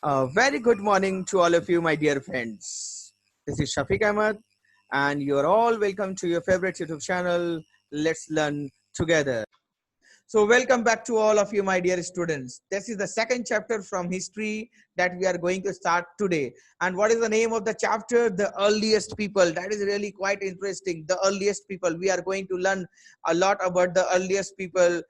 Very good morning to all of you, my dear friends. This is Shafiq Ahmed, and you're all welcome to your favorite YouTube channel, Let's Learn Together. So, welcome back to all of you, my dear students. This is the second chapter from history that we are going to start today. And what is the name of the chapter? The earliest people. That is really quite interesting. The earliest people. We are going to learn a lot about the earliest people.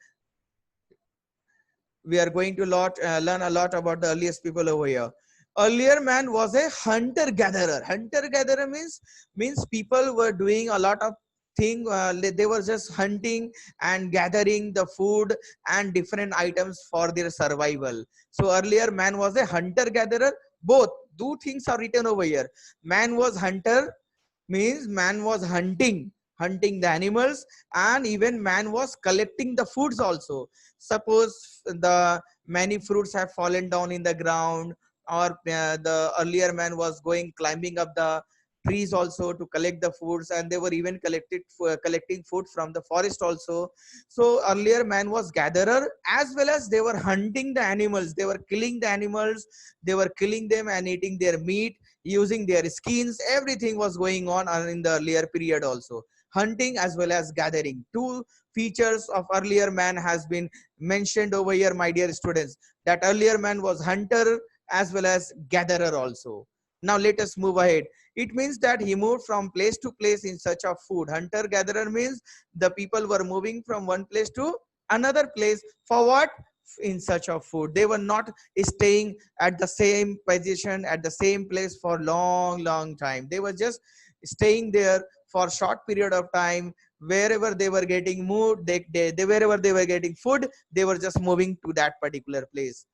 We are going to learn a lot about the earliest people over here. Earlier man was a hunter gatherer. Hunter gatherer means people were doing a lot of thing. They were just hunting and gathering the food and different items for their survival. So earlier man was a hunter gatherer. Both two things are written over here. Man was hunter, means man was hunting the animals, and even man was collecting the foods also. Suppose the many fruits have fallen down in the ground, or the earlier man was going climbing up the trees also to collect the foods, and they were even collecting food from the forest also. So earlier man was gatherer, as well as they were hunting the animals. They were killing the animals, they were killing them and eating their meat, using their skins. Everything was going on in the earlier period also. Hunting as well as gathering, two features of earlier man has been mentioned over here, my dear students, that earlier man was hunter as well as gatherer also. Now let us move ahead. It means that he moved from place to place in search of food. Hunter gatherer means the people were moving from one place to another place for what? In search of food. They were not staying at the same position, at the same place for long time. They were just staying there for short period of time. Wherever they were getting mood, they wherever they were getting food, they were just moving to that particular place.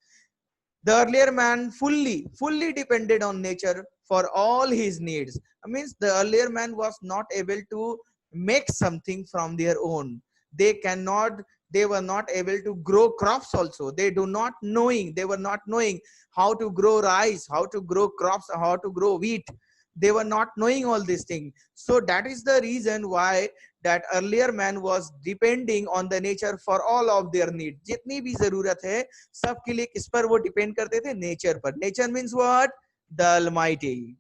The earlier man fully depended on nature for all his needs. Means the earlier man was not able to make something from their own. They cannot, they were not able to grow crops also. They were not knowing how to grow rice, how to grow crops, how to grow wheat. They were not knowing all these things. So that is the reason why that earlier man was depending on the nature for all of their needs. जितनी भी जरूरत है सबके लिए किस पर वो depend करते थे? नेचर पर. Nature means what? The Almighty.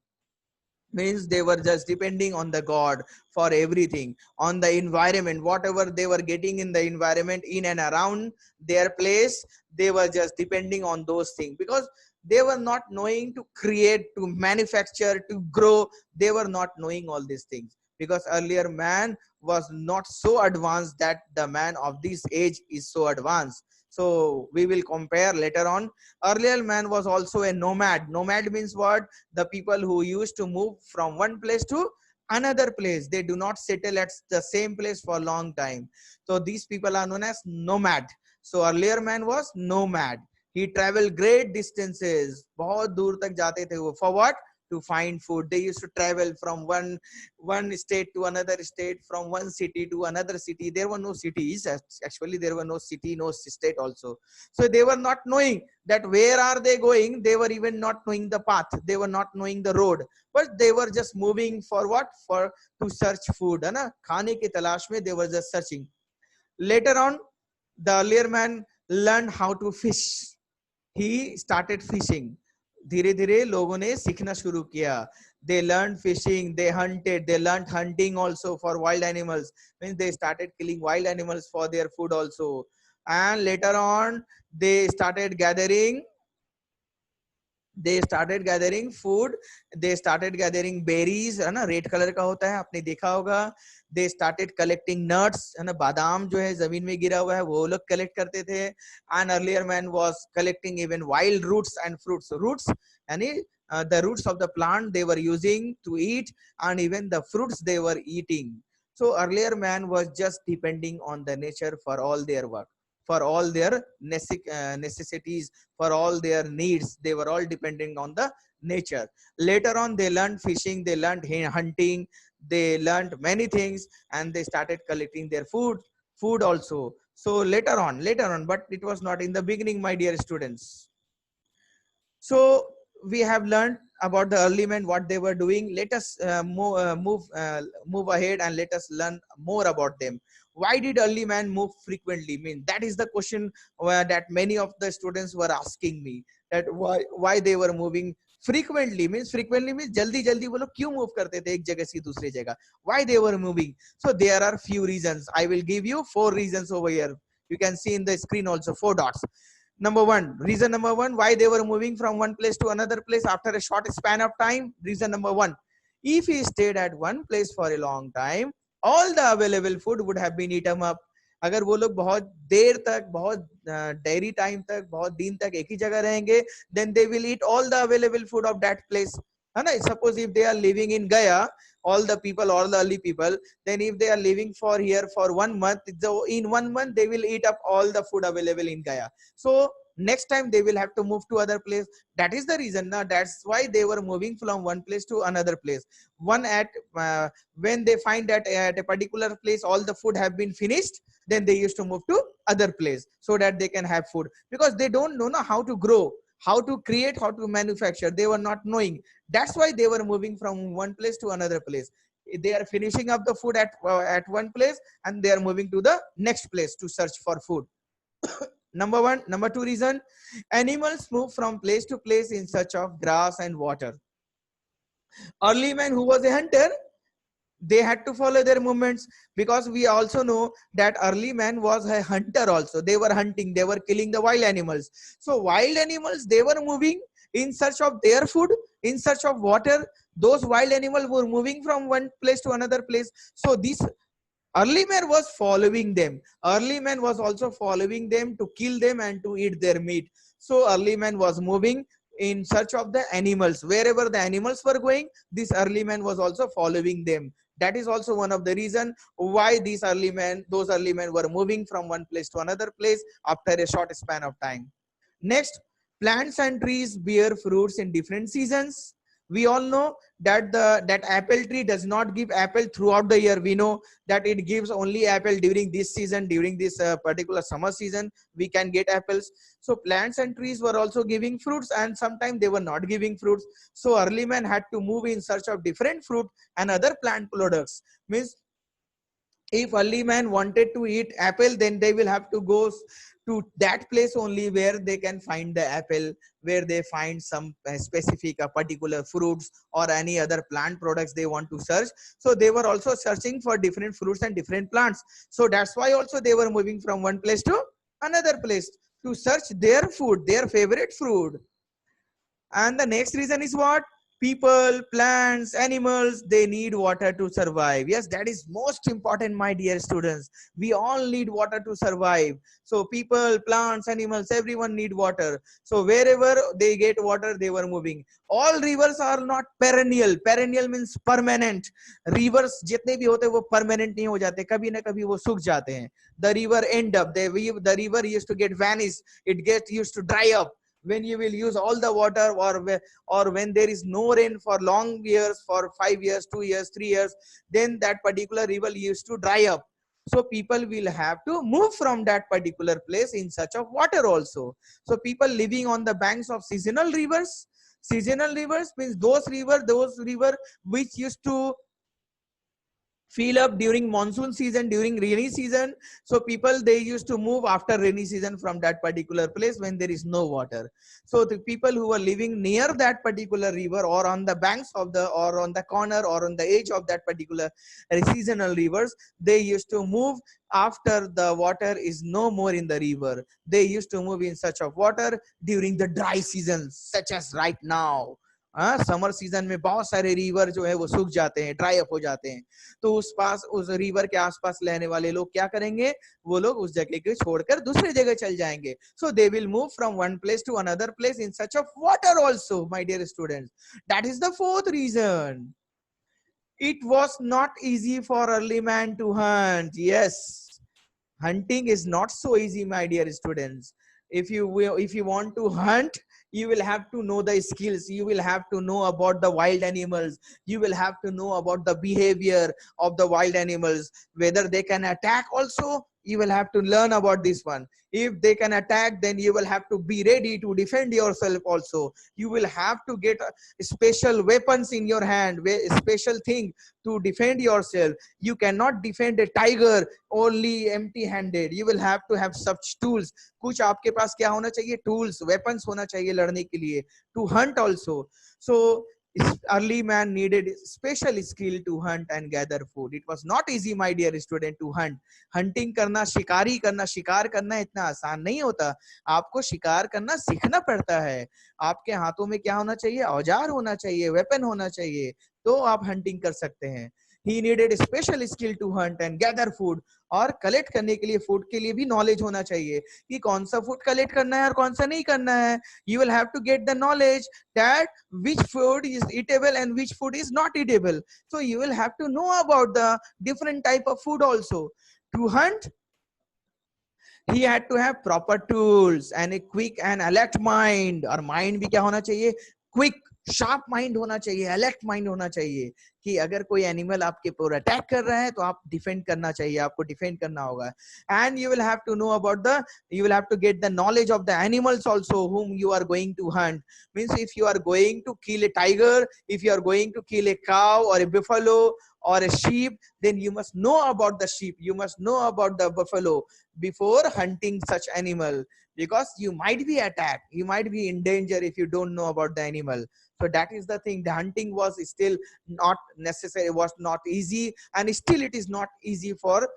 Means they were just depending on the god for everything, on the environment, whatever they were getting in the environment in and around their place. They were just depending on those things, because they were not knowing to create, to manufacture, to grow. They were not knowing all these things, because earlier man was not so advanced that the man of this age is so advanced. So we will compare later on. Earlier man was also a nomad. Nomad means what? The people who used to move from one place to another place. They do not settle at the same place for a long time. So these people are known as nomad. So earlier man was nomad. He traveled great distances. बहुत दूर तक जाते थे वो. For what? To find food. They used to travel from one state to another state, from one city to another city. There were no cities. Actually, there were no city, no state also. So they were not knowing that where are they going. They were even not knowing the path. They were not knowing the road, but they were just moving for what? For to search food, है ना? खाने की तलाश में they were just searching. Later on, the earlier man learned how to fish. He started fishing. धीरे धीरे लोगों ने सीखना शुरू किया. They learned fishing, they hunted, they learned hunting also for wild animals. Means they started killing wild animals for their food also. And later on, they started gathering, food. They started gathering berries, है ना? Red colour का होता है, आपने देखा होगा. They started collecting nuts, है ना? बादाम जो है जमीन में गिरा हुआ है वो लोग कलेक्ट करते थे. And earlier man was collecting even wild roots and fruits. Roots यानी the roots of the plant they were using to eat, and even the fruits they were eating. So earlier man was just depending on the nature for all their work, for all their necessities, for all their needs. They were all depending on the nature. Later on, they learned fishing, they learned hunting, they learned many things, and they started collecting their food also. So later on, but it was not in the beginning, my dear students. So we have learned about the early men, what they were doing. Let us move ahead and let us learn more about them. Why did early man move frequently? Mean that is the question that many of the students were asking me. that why they were moving frequently means jaldi jaldi वो लोग क्यों move करते थे एक जगह से दूसरी जगह, why they were moving. So there are few reasons. I will give you 4 reasons over here. You can see in the screen also 4 dots. Reason number one, why they were moving from one place to another place after a short span of time. Reason number one, if he stayed at one place for a long time, all the available food would have been eaten up. अगर वो लोग बहुत देर तक, बहुत dairy time तक, बहुत दिन तक एक ही जगह रहेंगे, then they will eat all the available food of that place, है ना. Suppose if they are living in Gaya, all the people, all the early people, then if they are living for here for 1 month, so in 1 month they will eat up all the food available in Gaya. So next time they will have to move to other place. That is the reason. Now that's why they were moving from one place to another place. One at when they find that at a particular place all the food have been finished, then they used to move to other place so that they can have food, because they don't know how to grow, how to create, how to manufacture. They were not knowing. That's why they were moving from one place to another place. They are finishing up the food at one place and they are moving to the next place to search for food. Number one. Number two reason, animals move from place to place in search of grass and water. Early man who was a hunter, they had to follow their movements, because we also know that early man was a hunter also. They were hunting, they were killing the wild animals. So wild animals, they were moving in search of their food, in search of water. Those wild animals were moving from one place to another place. So this early man was following them. Early man was also following them to kill them and to eat their meat. So early man was moving in search of the animals. Wherever the animals were going, this early man was also following them. That is also one of the reason why those early men were moving from one place to another place after a short span of time. Next, plants and trees bear fruits in different seasons. We all know that that apple tree does not give apple throughout the year. We know that it gives only apple during this season, during this particular summer season we can get apples. So plants and trees were also giving fruits, and sometimes they were not giving fruits. So early man had to move in search of different fruit and other plant products. Means if early man wanted to eat apple, then they will have to go to that place only where they can find the apple, where they find some specific particular fruits or any other plant products they want to search. So they were also searching for different fruits and different plants. So that's why also they were moving from one place to another place to search their food, their favorite food. And the next reason is what? People, plants, animals, they need water to survive. Yes, that is most important, my dear students. We all need water to survive. So people, plants, animals, everyone need water. So wherever they get water, they were moving. All rivers are not perennial. Perennial means permanent. Rivers जितने भी होते हैं वो permanent नहीं हो जाते, कभी ना कभी वो सूख जाते हैं. The river end up, the river used to get vanished. It used to dry up when you will use all the water, or when there is no rain for long years, for 5 years, 2 years, 3 years, then that particular river used to dry up. So people will have to move from that particular place in search of water also. So people living on the banks of seasonal rivers means those river which used to fill up during monsoon season, during rainy season. So people, they used to move after rainy season from that particular place when there is no water. So the people who were living near that particular river, or on the banks of the, or on the corner, or on the edge of that particular seasonal rivers, they used to move after the water is no more in the river. They used to move in search of water during the dry seasons, such as right now. Summer season में बहुत सारे river जो है वो सूख जाते हैं, dry up हो जाते हैं. तो उस रिवर के आसपास रहने वाले लोग क्या करेंगे? वो लोग उस जगह को छोड़कर दूसरी जगह चल जाएंगे. So they will move from one place to another place in search of water also, my dear students. That is the fourth reason. It was not easy for early man to hunt. Yes, hunting is not so easy, my dear students. If you want to hunt, you will have to know the skills. You will have to know about the wild animals. You will have to know about the behavior of the wild animals, whether they can attack also. you will have to learn about this one. If they can attack, then you will have to be ready to defend yourself also. You will have to get special weapons in your hand, special thing to defend yourself. You cannot defend a tiger only empty handed. You will have to have such tools. कुछ आपके पास क्या होना चाहिए? Tools, weapons होना चाहिए लड़ने के लिए. To hunt also. So early man needed special skill to hunt and gather food. It was not easy, my dear student, to hunt. Hunting करना, शिकारी करना, शिकार करना इतना आसान नहीं होता. आपको शिकार करना सीखना पड़ता है. आपके हाथों में क्या होना चाहिए? औजार होना चाहिए, वेपन होना चाहिए, तो आप हंटिंग कर सकते हैं. He needed a special skill to hunt and gather food. और कलेक्ट करने के लिए, फूड के लिए भी नॉलेज होना चाहिए कि कौन सा फूड कलेक्ट करना है और कौन सा नहीं करना है. You will have to get the knowledge that which food is eatable and which food is not eatable. So you will have to know about the different type of food also. To hunt, he had to have proper tools and a quick and alert mind. और mind भी क्या होना चाहिए? Quick, sharp mind होना चाहिए, alert mind होना चाहिए कि अगर कोई एनिमल आपके ऊपर अटैक कर रहा है तो आप डिफेंड करना चाहिए, आपको डिफेंड करना होगा. And you will have to know about the, you will have to get the knowledge of the animals also whom you are going to hunt. Means if you are going to kill a tiger, if you are going to kill a cow or a buffalo or a sheep, then you must know about the sheep, you must know about the buffalo before hunting such animal, because you might be attacked, you might be in danger if you don't know about the animal. So that is the thing. The hunting was still not necessary, was not easy, and still it is not easy for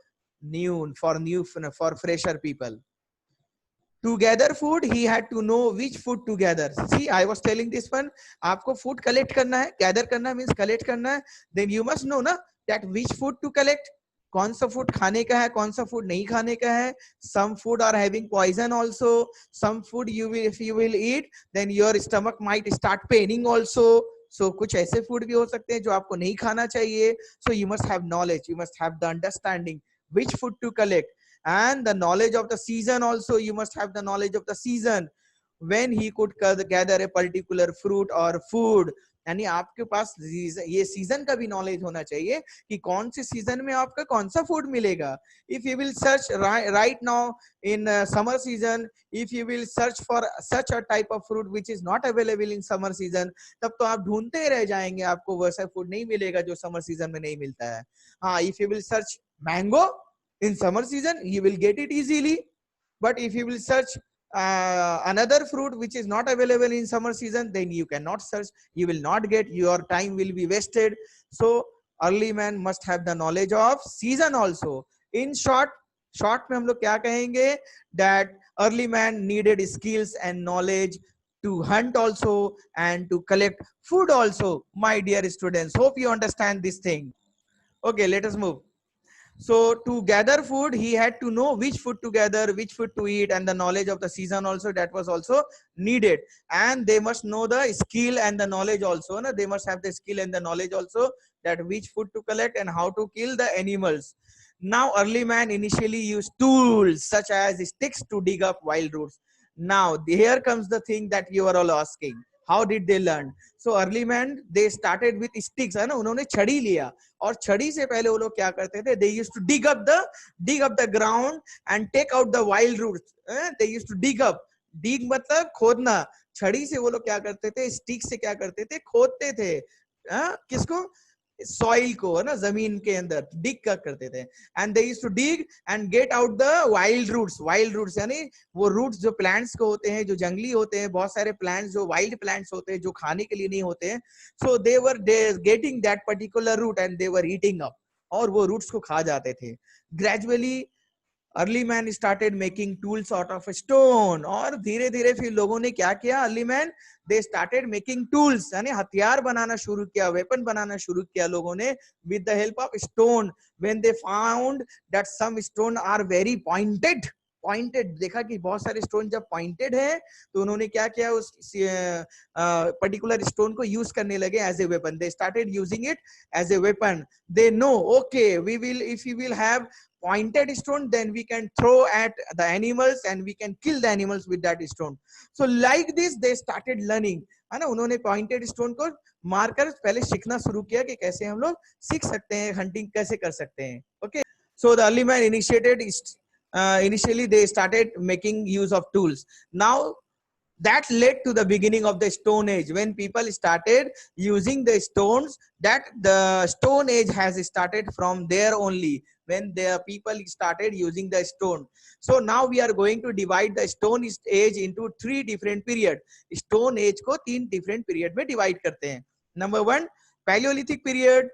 fresher people. To gather food, he had to know which food to gather. See, I was telling this one, आपको food collect करना है, gather करना means collect करना है, then you must know ना that which food to collect. कौन सा food खाने का है, कौन सा फूड नहीं खाने का है. Some food are having poison also. Some food if you will eat, then your stomach might start paining also. So कुछ ऐसे फूड भी हो सकते हैं जो आपको नहीं खाना चाहिए. So you must have knowledge, you must have the understanding which food to collect. And the knowledge of the season also, you must have the knowledge of the season when he could gather a particular fruit or food. यानी आपके पास ये season का भी knowledge होना चाहिए कि कौन से सीजन में आपका कौन सा फूड मिलेगा. If you will search right now in summer season, if you will search for such a type of fruit which is not available in summer season, तब तो आप ढूंढते रह जाएंगे, आपको वैसा फूड नहीं मिलेगा जो समर सीजन में नहीं मिलता है. हाँ, if you will search mango in summer season, you will get it easily. But if you will search another fruit which is not available in summer season, then you cannot search, you will not get, your time will be wasted. So early man must have the knowledge of season also. In short में हम लोग क्या कहेंगे, that early man needed skills and knowledge to hunt also and to collect food also. My dear students, hope you understand this thing. Okay, let us move. So to gather food, he had to know which food to gather, which food to eat, and the knowledge of the season also, that was also needed. And they must know the skill and the knowledge also. No? They must have the skill and the knowledge also that which food to collect and how to kill the animals. Now early man initially used tools such as sticks to dig up wild roots. Now here comes the thing that you are all asking. How did they learn? So early man, they started with sticks, है ना, उन्होंने छड़ी लिया, और छड़ी से पहले वो लोग क्या करते थे, they used to dig up the ground and take out the wild roots. They used to dig up, dig मतलब खोदना. छड़ी से वो लोग क्या करते थे, स्टिक से क्या करते थे, खोदते थे. किसको? सॉइल को, है ना, जमीन के अंदर डिग करते थे. And they used to dig and get out the wild roots यानी वो रूट्स जो प्लांट्स को होते हैं, जो जंगली होते हैं, बहुत सारे प्लांट्स जो वाइल्ड प्लांट्स होते हैं जो खाने के लिए नहीं होते हैं. So they were getting that particular root and they were eating up, और वो रूट्स को खा जाते थे. Gradually early man started making tools out of stone, और धीरे धीरे फिर लोगों ने क्या किया, early man they started making tools यानी हथियार बनाना शुरू किया, वेपन बनाना शुरू किया लोगों ने with the help of stone. When they found that some stone are very pointed, देखा कि बहुत सारे स्टोन जब पॉइंटेड है तो उन्होंने क्या किया, उस पर्टिकुलर स्टोन को यूज करने लगे as a weapon. They started using it as a weapon. They know okay we will, if you will have pointed stone, then we can throw at the animals and we can kill the animals with that stone. So like this they started learning, है ना. उन्होंने pointed stone को मारकर पहले सीखना शुरू किया कि कैसे हम लोग सीख सकते हैं, हंटिंग कैसे कर सकते हैं. Okay, so the early man initiated initially they started making use of tools. Now that led to the beginning of the stone age, when people started using the stones. That the stone age has started from there only, when the people started using the stone. So now we are going to divide the stone age into three different period. stone age को तीन different period में divide करते हैं. Number one, Paleolithic period.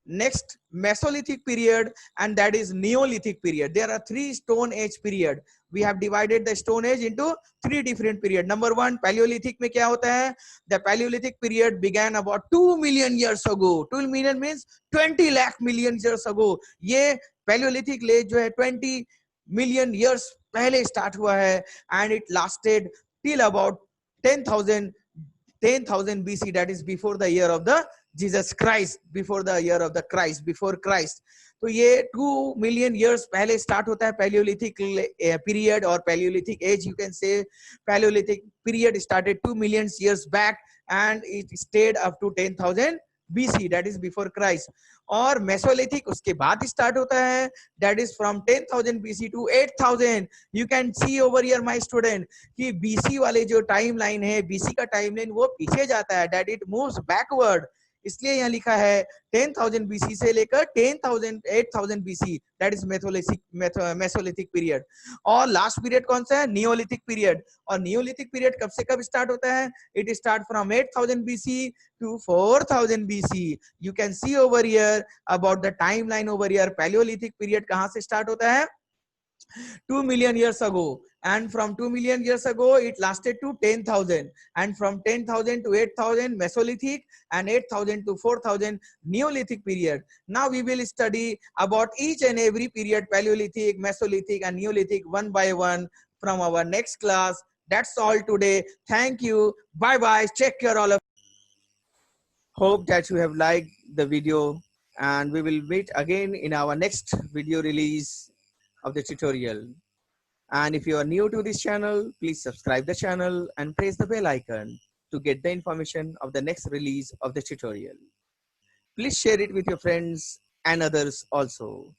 Next, Mesolithic period, and that is Neolithic period. There are three stone age period. We have divided the stone age into three different period. Number one, Paleolithic में क्या होता है? The Paleolithic period began about 2 million years ago. 2 million means 20 lakh million years ago. ये Paleolithic age जो है 20 million years पहले start हुआ है, and it lasted till about 10,000 BC, that is before the year of the Jesus Christ, before the year of the Christ, before Christ. तो ये 2 million years पहले start होता है Paleolithic period और Paleolithic age. You can say Paleolithic period started 2 million years back and it stayed up to 10,000 BC, that is before Christ. और Mesolithic उसके बाद start होता है, that is from 10,000 BC to 8,000. You can see over here my student कि BC वाले जो timeline है, BC का timeline वो पीछे जाता है, that it moves backward. इसलिए यहाँ लिखा है 10,000 BC से लेकर 8,000 BC, that is Mesolithic period. और last period कौन सा है? Neolithic period. और Neolithic period कब से कब start होता है? It start from 8,000 BC to 4,000 BC. You can see over here about the timeline over here. Paleolithic period कहाँ से start होता है? 2 million years ago, and from 2 million years ago it lasted to 10,000, and from 10,000 to 8,000 Mesolithic, and 8,000 to 4,000 Neolithic period. Now we will study about each and every period, Paleolithic, Mesolithic and Neolithic, one by one from our next class. That's all today. Thank you. Bye bye. Take care all of you. Hope that you have liked the video, and we will meet again in our next video release of the tutorial. And if you are new to this channel, please subscribe the channel and press the bell icon to get the information of the next release of the tutorial. Please share it with your friends and others also.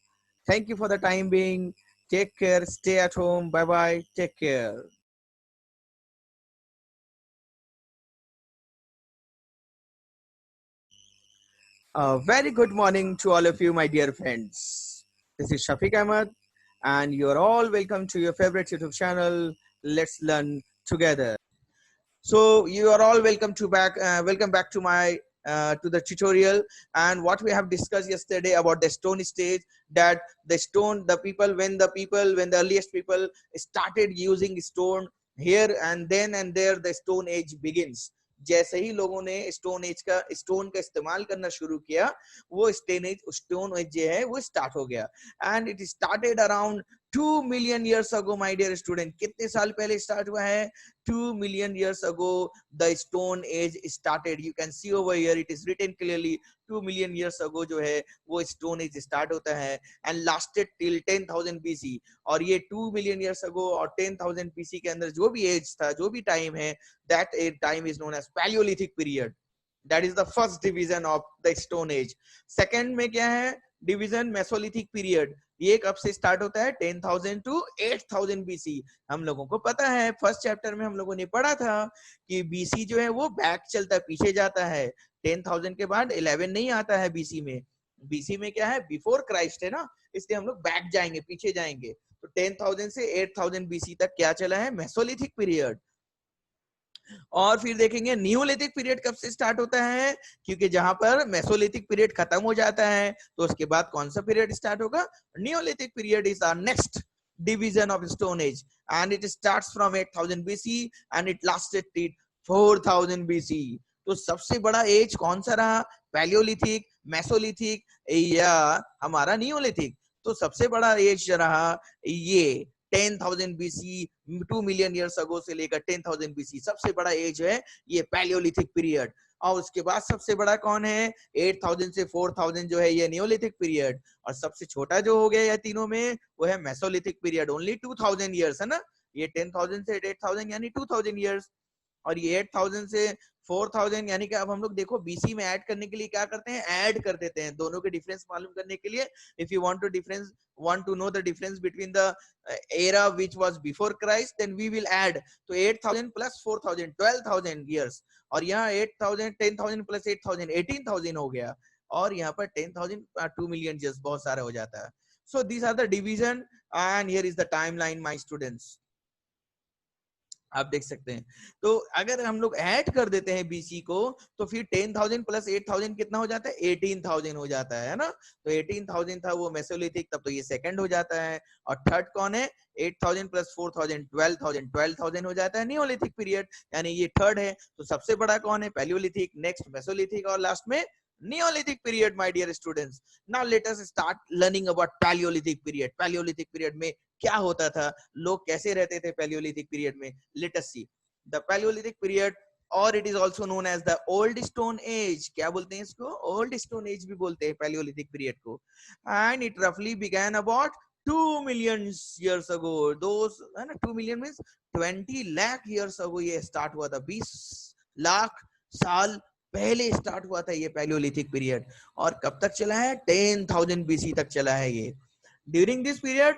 Thank you for the time being. Take care. Stay at home. Bye bye. Take care. Very good morning to all of you, my dear friends. This is Shafiq Ahmed, and you're all welcome to your favorite YouTube channel. Let's learn together. So you are all welcome back to my to the tutorial. And what we have discussed yesterday about the stone stage, that the stone, when the earliest people started using stone, here and then and there the stone age begins. जैसे ही लोगों ने stone का इस्तेमाल करना शुरू किया, वो stone age जो है वो स्टार्ट हो गया. And it started around 2 million years ago, my dear student. कितने साल पहले स्टार्ट हुआ है? 2 million years ago the stone age started. You can see over here it is written clearly 2 million years ago जो है वो stone age start होता है and lasted till 10,000 BC. और ये 2 million years ago और 10,000 BC के अंदर जो भी age था, जो भी time है, that time is known as Paleolithic period. That is the first division of the stone age. Second में क्या है? Division Mesolithic period. ये कब से स्टार्ट होता है? 10,000 टू 8,000 बीसी. हम लोगों को पता है, फर्स्ट चैप्टर में हम लोगों ने पढ़ा था कि बीसी जो है वो बैक चलता है, पीछे जाता है. 10,000 के बाद 11 नहीं आता है बीसी में. बीसी में क्या है? बिफोर क्राइस्ट है ना, इसलिए हम लोग बैक जाएंगे, पीछे जाएंगे. तो 10,000 से 8,000 बीसी तक क्या चला है? Mesolithic period. और फिर देखेंगे नियोलिथिक पीरियड कब से स्टार्ट होता है, क्योंकि जहां पर मेसोलिथिक पीरियड खत्म हो जाता है तो उसके बाद कौन सा पीरियड स्टार्ट होगा? Neolithic period is our next division of stone age, and it starts from 8,000 BC and it lasted till 4,000 BC. तो सबसे बड़ा एज कौन सा रहा? पैलियोलिथिक, मेसोलिथिक या हमारा नियोलिथिक? तो सबसे बड़ा एज रहा ये 10,000 BC, 2 million years ago से लेकर 10,000 BC. सबसे बड़ा एज है ये पैलियोलिथिक पीरियड. और उसके बाद सबसे बड़ा कौन है? 8,000 से 4,000 जो है ये नियोलिथिक पीरियड. और सबसे छोटा जो हो गया या तीनों में वो है मेसोलिथिक पीरियड. ओनली 2,000 years है ना. ये 10,000 से 8,000 यानी 2,000 years. और ये 8,000 से 4000 यानी कि अब हम लोग देखो बीसी में ऐड करने के लिए क्या करते हैं, ऐड कर देते हैं दोनों के डिफरेंस मालूम करने के लिए. If you want to know the difference between the era which was before Christ, then we will add. तो 8000 plus 4000 12,000 years, और यहाँ 8000 10,000 plus 8000 18,000 हो गया, और यहाँ पर 10,000 2 million years बहुत सारा हो जाता है. So these are the division, and here is the timeline, my students. आप देख सकते हैं. तो अगर हम लोग ऐड कर देते हैं बीसी को, तो फिर 10,000 प्लस 8,000 कितना हो जाता है, 18,000 हो जाता है ना. तो 18,000 था वो मेसोलिथिक, तब तो ये सेकंड हो जाता है. और थर्ड कौन है, 8,000 प्लस 4,000 12,000 हो जाता है नियोलिथिक पीरियड, यानी ये थर्ड है. तो सबसे बड़ा कौन है, पैलियोलिथिक, नेक्स्ट मेसोलिथिक, और लास्ट में Neolithic period, my dear students. Now let us start learning about Paleolithic period. Paleolithic period में क्या होता था, लोग कैसे रहते थे Paleolithic period में. Let us see the Paleolithic period, or it is also known as the Old Stone Age. क्या बोलते हैं इसको, Old Stone Age भी बोलते हैं Paleolithic period को. And it roughly began about 2 million years ago. Those है ना, 2 million means 20 lakh years ago ये start हुआ था. 20 लाख साल पहले स्टार्ट हुआ था ये पैलियोलिथिक पीरियड. और कब तक चला है, 10,000 बीसी तक चला है ये. ड्यूरिंग दिस पीरियड,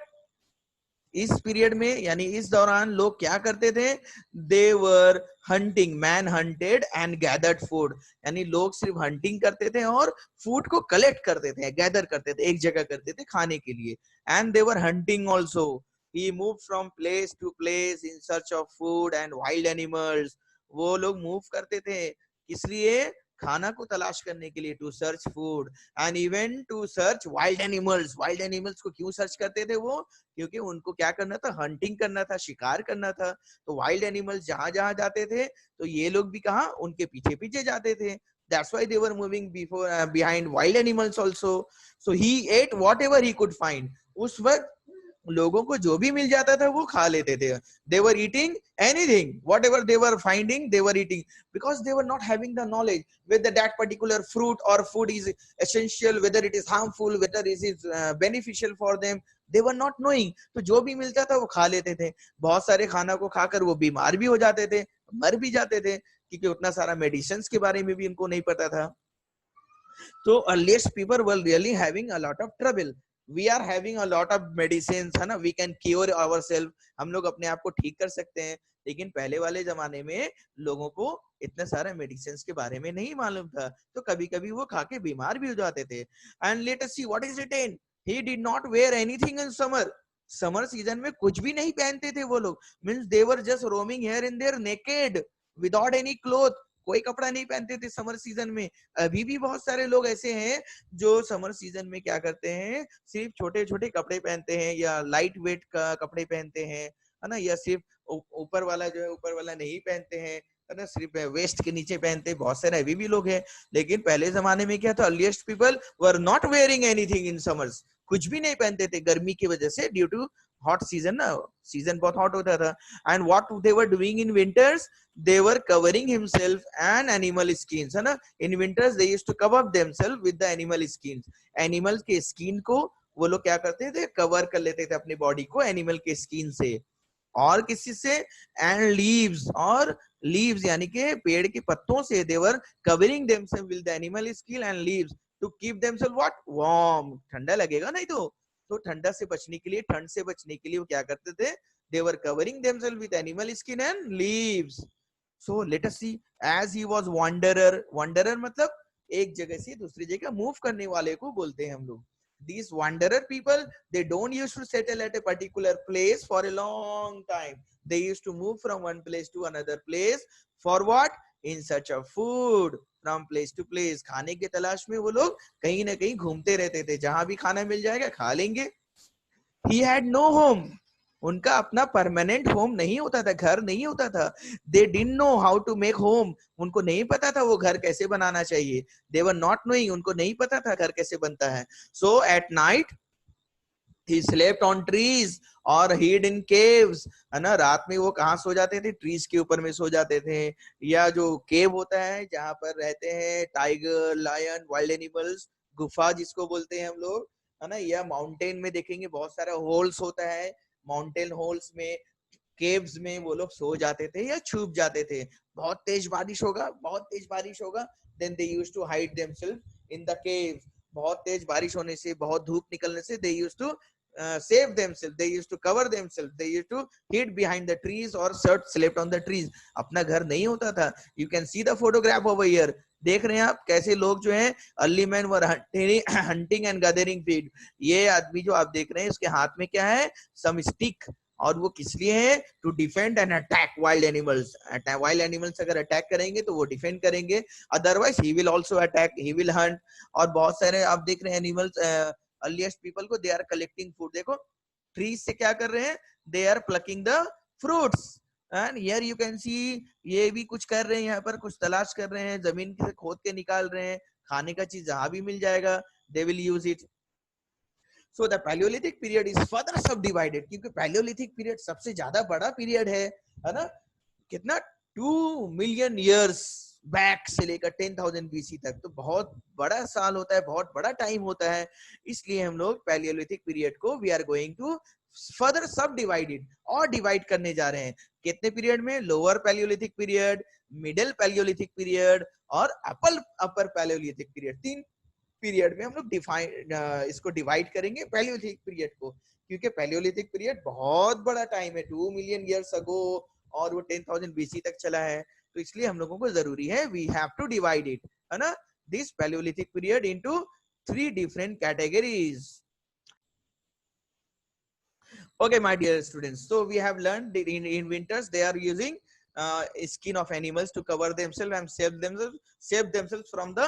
इस पीरियड में यानी इस दौरान लोग क्या करते थे, they were hunting, man hunted and gathered food, यानी लोग सिर्फ हंटिंग करते थे और फूड को कलेक्ट करते थे, गैदर करते थे, एक जगह करते थे खाने के लिए. And they were hunting also. He move from place to place in search of food and wild animals. वो लोग मूव करते थे, इसलिए खाना को तलाश करने के लिए, to search food, and even to search wild animals. Wild animals को क्यों सर्च करते थे वो, क्योंकि उनको क्या करना था, हंटिंग करना था, शिकार करना था. तो वाइल्ड एनिमल्स जहां जहां जाते थे, तो ये लोग भी कहा, उनके पीछे पीछे जाते थे. That's why they were moving behind wild animals also. So he ate whatever he could find. उस वक्त लोगों को जो भी मिल जाता था वो खा लेते थे. They were eating anything, whatever they were finding, they were eating, because they were not having the knowledge whether that particular fruit or food is essential, whether it is harmful, whether it is beneficial for them. They were not knowing. तो जो भी मिलता था वो खा लेते थे. बहुत सारे खाना को खाकर वो बीमार भी हो जाते थे, मर भी जाते थे, क्योंकि उतना सारा मेडिसिन के बारे में भी उनको नहीं पता था. तो earliest people were really having a lot of trouble. We are having a lot of medicines, है ना, we can cure ourselves, हम लोग अपने आप को ठीक कर सकते हैं. लेकिन पहले वाले जमाने में लोगों को इतने सारे मेडिसिन के बारे में नहीं मालूम था, तो कभी कभी वो खा के बीमार भी हो जाते थे. And let us see what is written. He did not wear anything in summer. Summer season में कुछ भी नहीं पहनते थे वो लोग. Means they were just roaming here in there naked without any cloth. कोई कपड़ा नहीं पहनते थे समर सीजन में. अभी भी बहुत सारे लोग ऐसे हैं जो समर सीजन में क्या करते हैं, सिर्फ छोटे छोटे कपड़े पहनते हैं, या लाइट वेट का कपड़े पहनते हैं, है ना, या सिर्फ ऊपर वाला जो है ऊपर वाला नहीं पहनते हैं, है ना, सिर्फ वेस्ट के नीचे पहनते हैं. बहुत सारे अभी भी लोग हैं. लेकिन पहले जमाने में क्या था, earliest people were not wearing anything in summers. कुछ भी नहीं पहनते थे गर्मी की वजह से, ड्यू टू हॉट सीजन ना, सीजन बहुत हॉट होता था. And what they were doing in winters, they were covering himself and animal skins, है ना. in winters they used to cover themselves with the animal skins. animal के skin को वो लोग क्या करते थे, कवर कर लेते थे अपनी बॉडी को एनिमल के स्किन से. और किसी से, एंड लीव्स, और लीव्स यानी कि पेड़ के पत्तों से, they were covering themselves with the animal skin and leaves to keep themselves what, warm. ठंडा लगेगा नहीं तो ठंडा से बचने के लिए, ठंड से बचने के लिए वो क्या करते थे, they were covering themselves with animal skin and leaves. So let us see, as he was wanderer. wanderer मतलब एक जगह से दूसरी जगह मूव करने वाले को बोलते हैं हम लोग. These wanderer people, they don't used to settle at a particular place for a long time. They used to move from one place to another place. For what? In search of food. From place to place. खाने के तलाश में वो लोग कहीं ना कहीं घूमते रहते थे. जहां भी खाना मिल जाएगा खा लेंगे. He had no home. उनका अपना परमानेंट होम नहीं होता था, घर नहीं होता था. They didn't know how to make home. उनको नहीं पता था वो घर कैसे बनाना चाहिए. They were not knowing. उनको नहीं पता था घर कैसे बनता है. So at night he slept on trees or hid in caves, है ना. रात में वो कहाँ सो जाते थे, ट्रीज के ऊपर में सो जाते थे, या जो केव होता है जहां पर रहते हैं टाइगर, लायन, वाइल्ड एनिमल्स, गुफा जिसको बोलते हैं हम लोग, है ना. या माउंटेन में देखेंगे बहुत सारा होल्स होता है, माउंटेन होल्स में केव्स में वो लोग सो जाते थे या छुप जाते थे. बहुत तेज बारिश होगा, बहुत तेज बारिश होगा, then they used to hide themselves in the cave. बहुत तेज बारिश होने से, बहुत धूप निकलने से they used to save themselves, they used to cover themselves, they used to hid behind the trees or slept on the trees. अपना घर नहीं होता था. You can see the photograph over here. देख रहे हैं आप कैसे लोग जो हैं early man were hunting and gathering feed. ये आदमी जो आप देख रहे हैं इसके हाथ में क्या है, सम स्टिक, और वो किस लिए है, to defend and attack wild animals. Wild animals अगर अटैक करेंगे तो वो डिफेंड करेंगे, otherwise he will also attack, he will hunt. और बहुत सारे आप देख रहे हैं एनिमल्स, अर्लीस्ट पीपल को, दे आर कलेक्टिंग फूड. देखो ट्रीज से क्या कर रहे हैं, they are plucking the fruits. And here you can see, ये भी कुछ कर रहे हैं, यहाँ पर कुछ तलाश कर रहे हैं, जमीन से खोद के निकाल रहे हैं. खाने का चीज जहां भी मिल जाएगा they will use it. So the Palaeolithic period is further subdivided, क्योंकि पैलियोलिथिक पीरियड सबसे ज्यादा बड़ा पीरियड है ना. कितना, 2 मिलियन ईयर्स बैक से लेकर 10,000 बीसी तक, तो बहुत बड़ा साल होता है, बहुत बड़ा टाइम होता है. इसलिए हम लोग पैलियोलिथिक पीरियड को we are going to further sub divided, और डिवाइड करने जा रहे हैं. कितने पीरियड में, lower palaeolithic period, middle palaeolithic period और अपर पैलियोलिथिक पीरियड. 3 पीरियड में हम लोग इसको डिवाइड करेंगे पैलियोलिथिक पीरियड को, क्योंकि पैलियोलिथिक पीरियड बहुत बड़ा टाइम है, 2 मिलियन ईयर्स अगो, और वो 10,000 बीसी तक चला है. तो इसलिए हम लोगों को जरूरी है, we have to divide it, है ना, this palaeolithic period into 3 different categories. Okay, my dear students, so we have learned that in winters they are using skin of animals to cover themselves and save themselves from the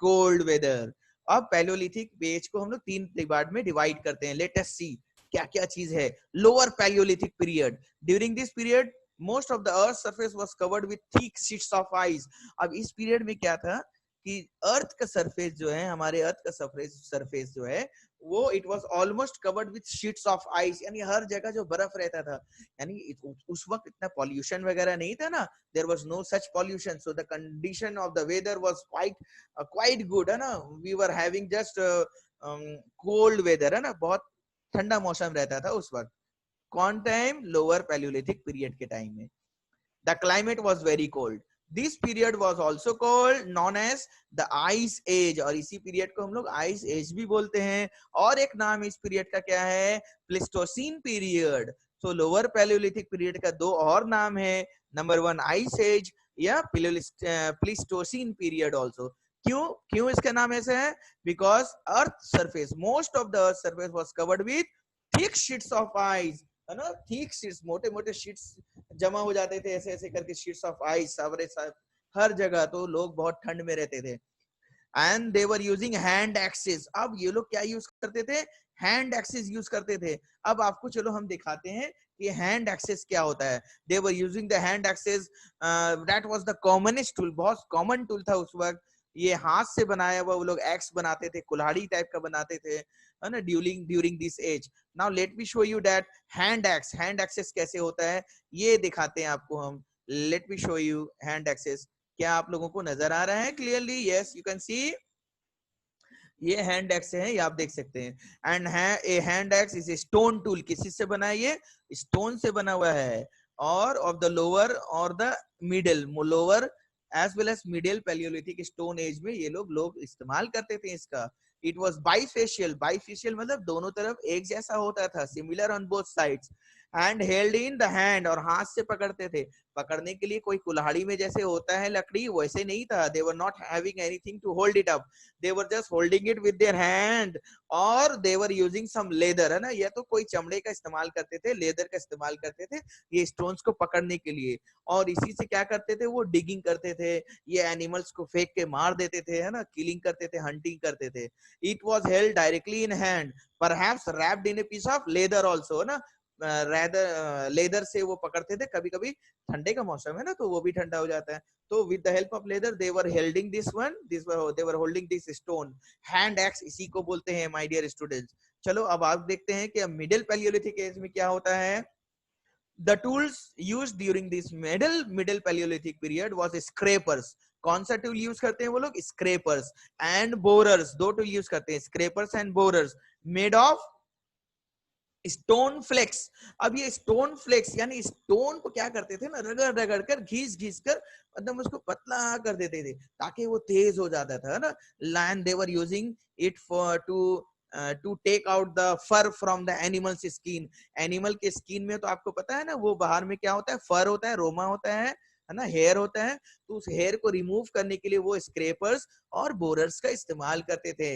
cold weather. अब Palaeolithic as को हम लोग 3 part में divide करते हैं. Late us सी क्या क्या चीज है. Lower palaeolithic period, during this period most of the earth surface was covered with thick sheets of ice. अब इस पीरियड में क्या था कि अर्थ का सरफेस जो है, हमारे अर्थ का सरफेस जो है वो it was almost covered with sheets of ice, यानी हर जगह जो बर्फ रहता था. यानी उस वक्त इतना पॉल्यूशन वगैरह नहीं था ना, there was no such pollution, so the condition of the weather was quite good, है ना. We were having just cold weather, है ना, बहुत ठंडा मौसम रहता था उस वक्त. कौन टाइम, लोअर पैलियोलिथिक पीरियड के टाइम में. The climate was very cold. This period was also called known as the Ice Age, और इसी पीरियड को हम लोग Ice Age भी बोलते हैं. और एक नाम इस पीरियड का क्या है, प्लेस्टोसीन पीरियड. तो लोअर पैलियोलिथिक पीरियड का 2 और नाम है. नंबर 1 Ice Age या प्लेस्टोसीन पीरियड ऑल्सो. क्यों इसका नाम ऐसा है, because earth surface, most of the earth surface was covered with thick sheets of ice, है ना. थिक शीट्स, मोटे मोटे शीट्स जमा हो जाते थे ऐसे ऐसे करके, शीट्स ऑफ आइस हर जगह. तो लोग बहुत ठंड में रहते थे. And they were using hand axes. अब ये लोग क्या यूज करते थे, हैंड एक्सेस यूज करते थे. अब आपको चलो हम दिखाते हैं कि हैंड एक्सेस क्या होता है. They were using the hand axes, that was the commonest tool, बहुत कॉमन टूल था उस वक्त. ये हाथ से बनाया हुआ वो लोग एक्स बनाते थे, कुल्हाड़ी टाइप का बनाते थे, है ना, during this age. Now let me show you that hand axes कैसे होता है, ये दिखाते हैं आपको हम. Let me show you hand axes. क्या आप लोगों को नजर आ रहा है clearly? Yes, you can see. ये हैंड एक्स है, ये आप देख सकते हैं. And a hand axe is a stone tool. किसी से बना है, ये स्टोन से बना हुआ है. और ऑफ द लोअर और the middle, lower as well as middle palaeolithic stone age में ये लोग इस्तेमाल करते थे इसका. It was bifacial. बाइफेशियल मतलब दोनों तरफ एक जैसा होता था, similar on both sides. And held in the hand, और हाथ से पकड़ते थे. पकड़ने के लिए कोई कुल्हाड़ी में जैसे होता है लकड़ी, वैसे नहीं था. They were not having anything to hold it up, they were just holding it with their hand. और they were using some leather, है ना, या तो कोई चमड़े का इस्तेमाल करते थे, लेदर का इस्तेमाल करते थे ये स्टोन्स को पकड़ने के लिए. और इसी से क्या करते थे, वो डिगिंग करते थे, ये एनिमल्स को फेंक के मार देते थे, है ना, किलिंग करते थे, हंटिंग करते थे. It was held directly in hand, perhaps wrapped in a piece of leather also, है ना. लेदर से वो पकड़ते थे. कभी कभी ठंडे का मौसम है ना, तो वो भी ठंडा हो जाता है. तो with the help of leather they were holding they were holding this stone. Hand axe इसी को बोलते हैं माय डियर स्टूडेंट्स. चलो अब आप देखते हैं कि मिडिल पैलियोलिथिक एज में क्या होता है. The tools used during this middle Paleolithic period was scrapers. कौन सा टूल यूज करते हैं वो लोग, scrapers and borers. 2 tool use करते हैं, scrapers and borers, made of stone flakes. अब ये स्टोन फ्लेक्स यानी स्टोन को क्या करते थे ना, रगड़ रगड़ कर घीस घीस कर एकदम उसको पतला कर देते थे ताकि वो तेज हो जाता था ना। And they were using it for to take out the fur from the animals skin. Animal के स्किन में तो आपको पता है ना, वो बाहर में क्या होता है, फर होता है, रोमा होता है ना, हेयर होता है। तो उस हेयर को रिमूव करने के लिए वो स्क्रैपर्स और बोरर्स का इस्तेमाल करते थे।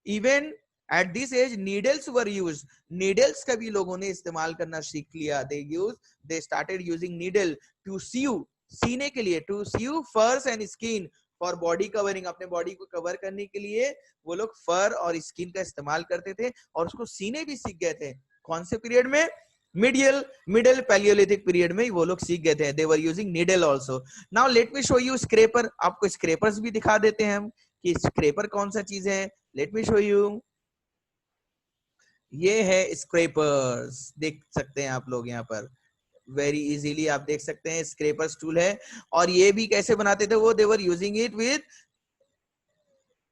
Even at this age needles were used. Needles का भी लोगों ने इस्तेमाल करना सीख लिया। They started using needle to sew, सीने के लिए, to sew furs and skin for body covering. अपने बॉडी को कवर करने के लिए वो लोग फर और स्किन का इस्तेमाल करते थे और उसको सीने भी सीख गए थे। कौन से पीरियड में? मिडिल पैलियोलिथिक पीरियड में वो लोग सीख गए थे। They were using needle also. Now let me show you scraper. आपको स्क्रैपर्स भी दिखा देते हैं हम कि स्क्रैपर कौन सा चीज है। Late me show you. ये है स्क्रैपर्स, देख सकते हैं आप लोग यहाँ पर वेरी इजीली आप देख सकते हैं स्क्रैपर्स टूल है। और ये भी कैसे बनाते थे वो, they were using it with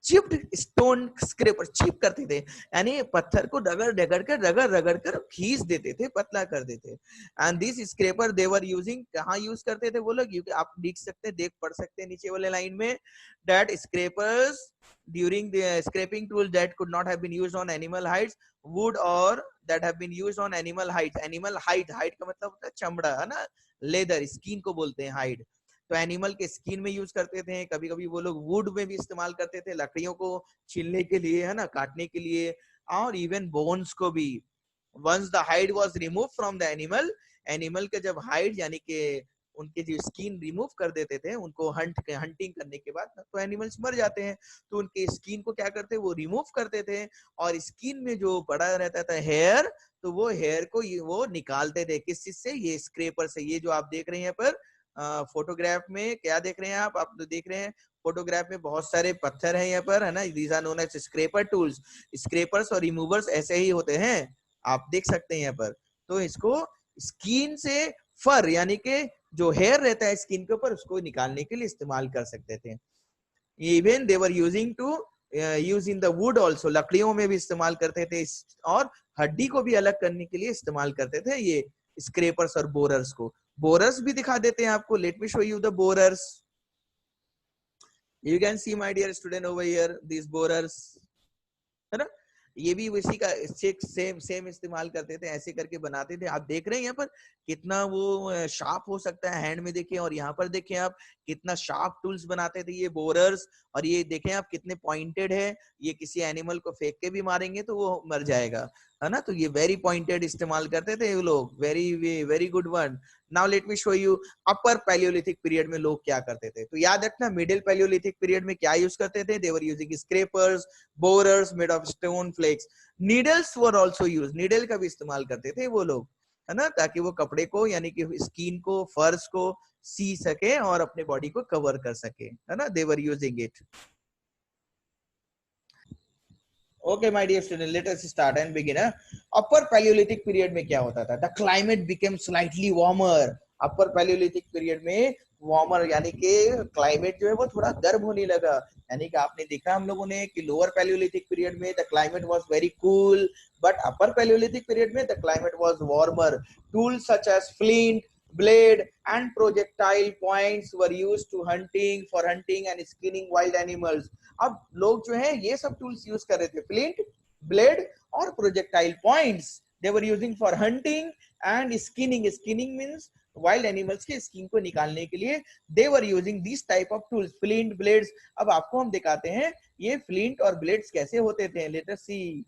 chipped stone scraper. Chip करते थे यानी पत्थर को रगड़ कर खींच देते थे, पतला कर देते। And this scraper they were using, कहाँ यूज करते थे वो लोग, क्योंकि आप देख सकते हैं, देख पढ़ सकते हैं नीचे वाले लाइन में, that scrapers during the scraping tool that could not have been used on animal hides wood or that have been used on animal hides। animal hide, hide का मतलब होता है चमड़ा है ना, लेदर, स्किन को बोलते हैं हाइड। तो एनिमल के स्किन में यूज करते थे। कभी कभी वो लोग वुड में भी इस्तेमाल करते थे, लकड़ियों को छीलने के लिए है ना, काटने के लिए। और इवन बोन्स को भी। Once the hide was remove from the animal, animal के जब हाइड यानी कि उनके जो स्किन रिमूव कर देते थे, उनको हंटिंग करने के बाद तो एनिमल्स मर जाते हैं। तो उनके स्किन को क्या करते, वो रिमूव करते थे। और स्किन में जो पड़ा रहता था हेयर, तो वो हेयर को वो निकालते थे। किस चीज से? ये स्क्रैपर से। ये जो आप देख रहे हैं यहाँ पर फोटोग्राफ में, क्या देख रहे हैं आप तो देख रहे हैं फोटोग्राफ में बहुत सारे पत्थर हैं यहाँ पर है ना। These are known as scraper tools. Scrapers और रिमूवर्स ऐसे ही होते हैं, आप देख सकते हैं यहाँ पर। तो इसको स्किन से फर यानी कि जो हेयर रहता है स्किन के ऊपर, उसको निकालने के लिए इस्तेमाल कर सकते थे। Even they were using to use in the wood also. लकड़ियों में भी इस्तेमाल करते थे और हड्डी को भी अलग करने के लिए इस्तेमाल करते थे ये स्क्रैपर्स और बोरर्स को। बोरर्स भी दिखा देते हैं आपको। Let me show you the borers. You can see my dear student over here this borers, है ना। ये भी उसी का सेम सेम इस्तेमाल करते थे, ऐसे करके बनाते थे। आप देख रहे हैं यहाँ पर कितना वो शार्प हो सकता है हैंड में, देखें। और यहाँ पर देखें आप कितना शार्प टूल्स बनाते थे ये बोरर्स। और ये देखें आप कितने पॉइंटेड है, ये किसी एनिमल को फेंक के भी मारेंगे तो वो मर जाएगा, है ना। तो ये वेरी पॉइंटेड इस्तेमाल करते थे ये लोग। Very very good one. Now let me show you upper Palaeolithic period में लोग क्या करते थे। तो याद रखना, मिडिल पैलियोलिथिक पीरियड में क्या यूज करते थे, they were using scrapers, borers made of stone flakes. Needles were also use, needle का भी इस्तेमाल करते थे वो लोग, है ना, ताकि वो कपड़े को यानी कि स्किन को, फर्स को सी सके और अपने बॉडी को कवर कर सके, है ना। They were using it. Okay my dear student, let us start and begin. Upper Palaeolithic period में क्या होता था, the climate became slightly warmer. Upper Palaeolithic period में वार्मर यानी कि क्लाइमेट जो है वो थोड़ा गर्म होने लगा। यानी कि आपने देखा हम लोगों ने कि लोअर पैलियोलिथिक पीरियड में the climate was very cool, but upper Palaeolithic period में the climate was warmer. Tools such as flint, blade and projectile points were used to hunting and skinning wild animals। अब लोग जो है ये सब tools use कर रहे थे, फ्लिंट, ब्लेड और projectile points. They were using for hunting and skinning. Skinning means wild animals के स्किन को निकालने के लिए they were using this type of tools, flint, blades. अब आपको हम दिखाते हैं ये फ्लिंट और ब्लेड्स कैसे होते थे। लेट अस सी।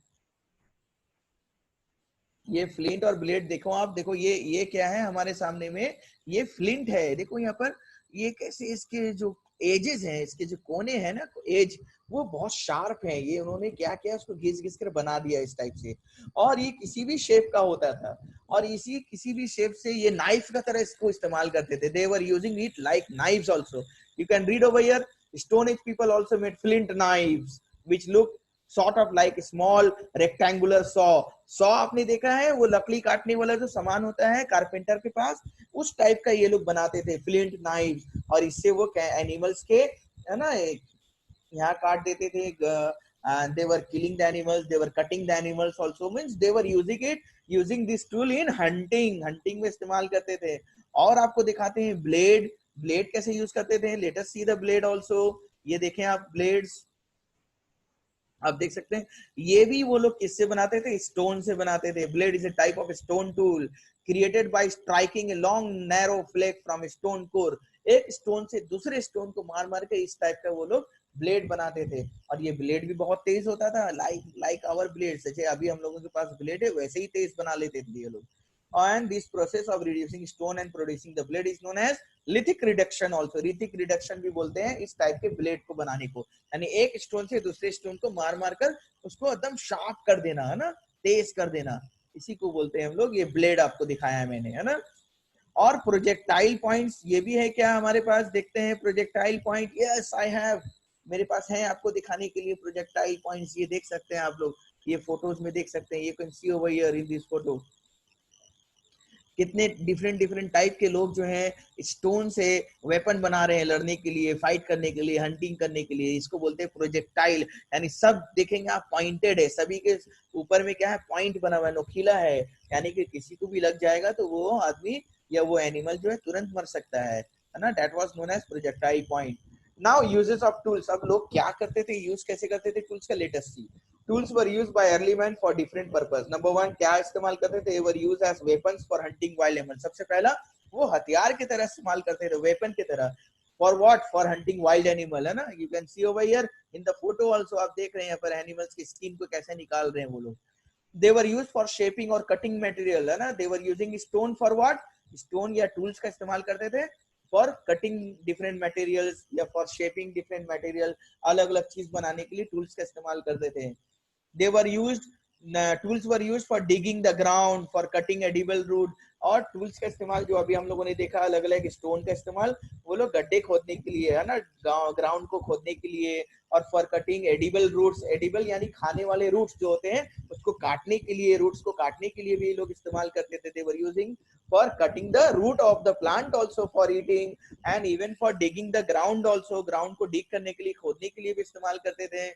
ये फ्लिंट और ब्लेड देखो आप, देखो ये क्या है हमारे सामने में, ये फ्लिंट है। देखो यहाँ पर ये कैसे इसके जो एजेस हैं, इसके जो कोने हैं ना, एज वो बहुत शार्प है। ये उन्होंने क्या किया, उसको घिस घिस कर बना दिया इस टाइप से। और ये किसी भी शेप का होता था और इसी किसी भी शेप से ये नाइफ का तरह इसको इस्तेमाल करते थे। They were using it like knives also. You can read over here, stone age people also made flint knives which look sort of like small rectangular saw। Saw आपने देखा है वो लकड़ी काटने वाला जो सामान होता है कारपेंटर के पास, उस टाइप का ये लोग बनाते थे फ्लिंट नाइफ। और इससे वो एनिमल्स के है ना यहाँ काट देते थे, and they were killing the animals, they were cutting the animals also, means they were using this tool in hunting में इस्तेमाल करते थे। और आपको दिखाते हैं ब्लेड कैसे यूज करते थे। Let us see the blade also. ये देखें आप ब्लेड्स, आप देख सकते हैं ये भी वो लोग किससे बनाते थे, स्टोन से बनाते थे। Blade is a type of stone tool created by striking a long narrow flake from stone core. एक स्टोन से दूसरे स्टोन को मार मार के इस टाइप का वो लोग ब्लेड बनाते थे। और ये ब्लेड भी बहुत तेज होता था, लाइक आवर ब्लेड, जैसे अभी हम लोगों के पास ब्लेड है वैसे ही तेज बना लेते थे ये लोग। And this process of reducing stone and producing the blade is known as lithic reduction also। lithic reduction भी बोलते हैं इस टाइप के ब्लेड को बनाने को, यानी एक स्टोन से दूसरे स्टोन को मार मार कर उसको एकदम शार्प कर देना, है ना, तेज कर देना, इसी को बोलते हैं हम लोग। ये ब्लेड आपको दिखाया है मैंने, है ना। और प्रोजेक्टाइल पॉइंट्स ये भी है क्या हमारे पास, देखते हैं projectile point. Yes I have, मेरे पास है आपको दिखाने के लिए प्रोजेक्टाइल पॉइंट्स। ये देख सकते हैं आप लोग, ये फोटोज में देख सकते हैं। ये can see over here in this photo कितने डिफरेंट टाइप के लोग जो हैं स्टोन से वेपन बना रहे हैं लड़ने के लिए, फाइट करने के लिए, हंटिंग करने के लिए। इसको बोलते हैं प्रोजेक्टाइल, यानी सब देखेंगे आप पॉइंटेड है, सभी के ऊपर में क्या है, पॉइंट बना हुआ है, नोकीला है, यानी कि किसी को भी लग जाएगा तो वो आदमी या वो एनिमल जो है तुरंत मर सकता है ना। That was known as projectile point. Now uses of tools, अब लोग क्या करते थे, यूज कैसे करते थे टूल्स का, let us see. Tools were used by early man for different purpose। Number one, क्या इस्तेमाल करते थे, were used as weapons for hunting wild animals। सबसे पहला वो हथियार की तरह इस्तेमाल करते थे, वेपन की तरह। For what? For hunting wild animal, है ना। You can see over here in the photo also, आप देख रहे हैं यहाँ पर एनिमल्स की स्किन को कैसे निकाल रहे हैं वो लोग। They were used for shaping or cutting material, है ना। They were using stone for what? Stone या tools का इस्तेमाल करते थे for cutting different materials या for shaping different material, अलग अलग चीज बनाने के लिए tools का इस्तेमाल करते थे। They were used, tools were used for digging the ground, for cutting edible root। और टूल्स का इस्तेमाल जो अभी हम लोगों ने देखा, अलग अलग स्टोन का इस्तेमाल वो लोग गड्ढे खोदने के लिए, है ना, ग्राउंड को खोदने के लिए। और for cutting edible roots, edible यानी खाने वाले रूट्स जो होते हैं उसको काटने के लिए, रूट्स को काटने के लिए भी लोग इस्तेमाल करते थे। they were using for cutting the root of the plant also for eating and even for digging the ground also, ground को dig करने के लिए, खोदने के लिए भी इस्तेमाल करते थे।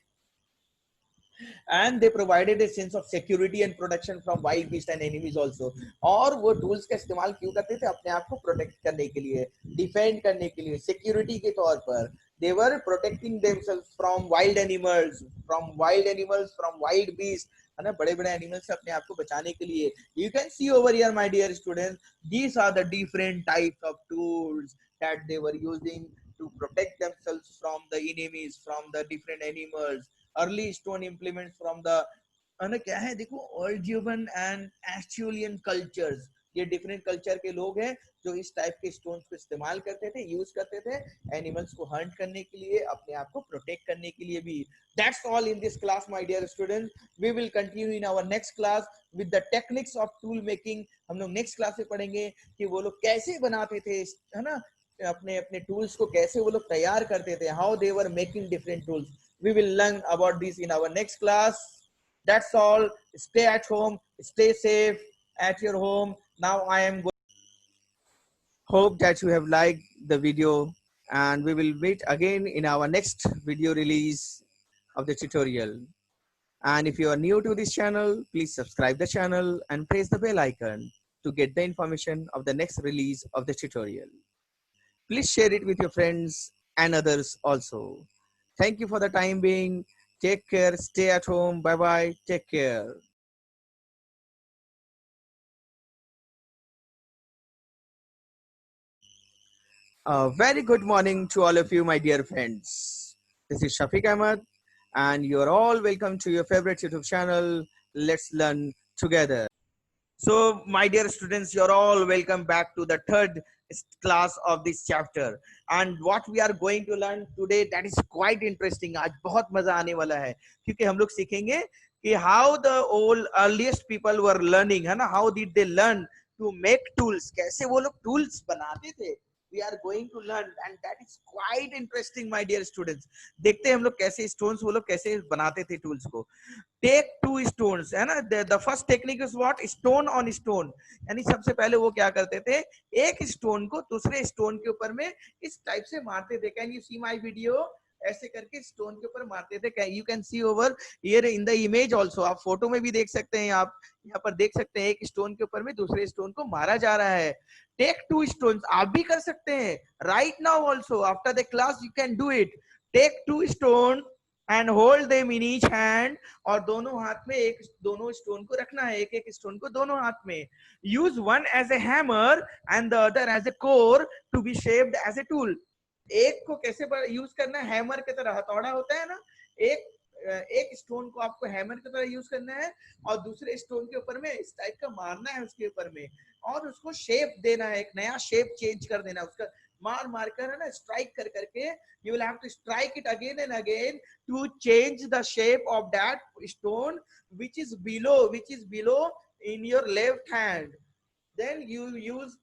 and they provided a sense of security and protection from wild beasts and enemies also। और वो टूल्स का इस्तेमाल क्यों करते थे, अपने आप को प्रोटेक्ट करने के लिए, डिफेंड करने के लिए, सिक्योरिटी के तौर पर। they were protecting themselves from wild animals, from wild beasts, है ना, बड़े बड़े एनिमल्स से अपने आप को बचाने के लिए। you can see over here my dear students, these are the different types of tools that they were using to protect themselves from the enemies, from the different animals। early stone implements from the, है ना, क्या है देखो, Algonquian and Acheulean cultures। ये different culture के लोग हैं जो इस टाइप के स्टोन्स को इस्तेमाल करते थे, यूज करते थे एनिमल्स को हंट करने के लिए, अपने आप को प्रोटेक्ट करने के लिए भी। That's all in this class my dear student. We will continue in our next class with the techniques of tool making. हम लोग नेक्स्ट क्लास में पढ़ेंगे कि वो लोग कैसे बनाते थे, है ना, अपने अपने टूल्स को कैसे वो लोग तैयार करते थे, how they were making different tools. We will learn about this in our next class. That's all. Stay at home, stay safe at your home. Now I am going. Hope that you have liked the video, and we will meet again in our next video release of the tutorial. And if you are new to this channel, please subscribe the channel and press the bell icon to get the information of the next release of the tutorial. Please share it with your friends and others also. Thank you for the time being. Take care. Stay at home. Bye bye. Take care. Very good morning to all of you, my dear friends. This is Shafiq Ahmed, and you're all welcome to your favorite YouTube channel. Let's learn together. So, my dear students, you're all welcome back to the third class of this chapter. And what we are going to learn today, that is quite interesting. आज बहुत मजा आने वाला है क्योंकि हम लोग सीखेंगे कि how the old earliest people were learning, है ना, how did they learn to make tools, कैसे वो लोग tools बनाते थे। We are going to learn, and that is quite interesting, my dear students। देखते हैं हम लोग कैसे stones वो लोग कैसे बनाते थे tools को। टेक टू स्टोन्स, है ना, the first technique is what, stone on stone. यानी सबसे पहले वो क्या करते थे, एक स्टोन को दूसरे स्टोन के ऊपर में इस टाइप से मारते थे। Can you see my video, ऐसे करके स्टोन के ऊपर मारते थे। You can see over here in the image also, आप फोटो में भी देख सकते हैं, आप यहाँ पर देख सकते हैं एक स्टोन के ऊपर में दूसरे स्टोन को मारा जा रहा है। टेक 2 स्टोन्स, आप भी कर सकते हैं right now also after the class you can do it. Take 2 stone and hold them in each hand, और दोनों हाथ में एक दोनों स्टोन को रखना है, एक एक स्टोन को दोनों हाथ में। Use one as a hammer and the other as a core to be shaped as a tool. एक को कैसे यूज करना है, हैमर की तरह, हथौड़ा होता है ना, एक एक स्टोन को आपको हैमर की तरह यूज करना है और दूसरे स्टोन के ऊपर में इस टाइप का मारना है उसके ऊपर में, और उसको शेप देना है, एक नया शेप चेंज कर देना उसका, मार मार कर, है ना, स्ट्राइक कर करके you will have to strike it again and again to change the shape of that stone which is below in your left hand. Then you use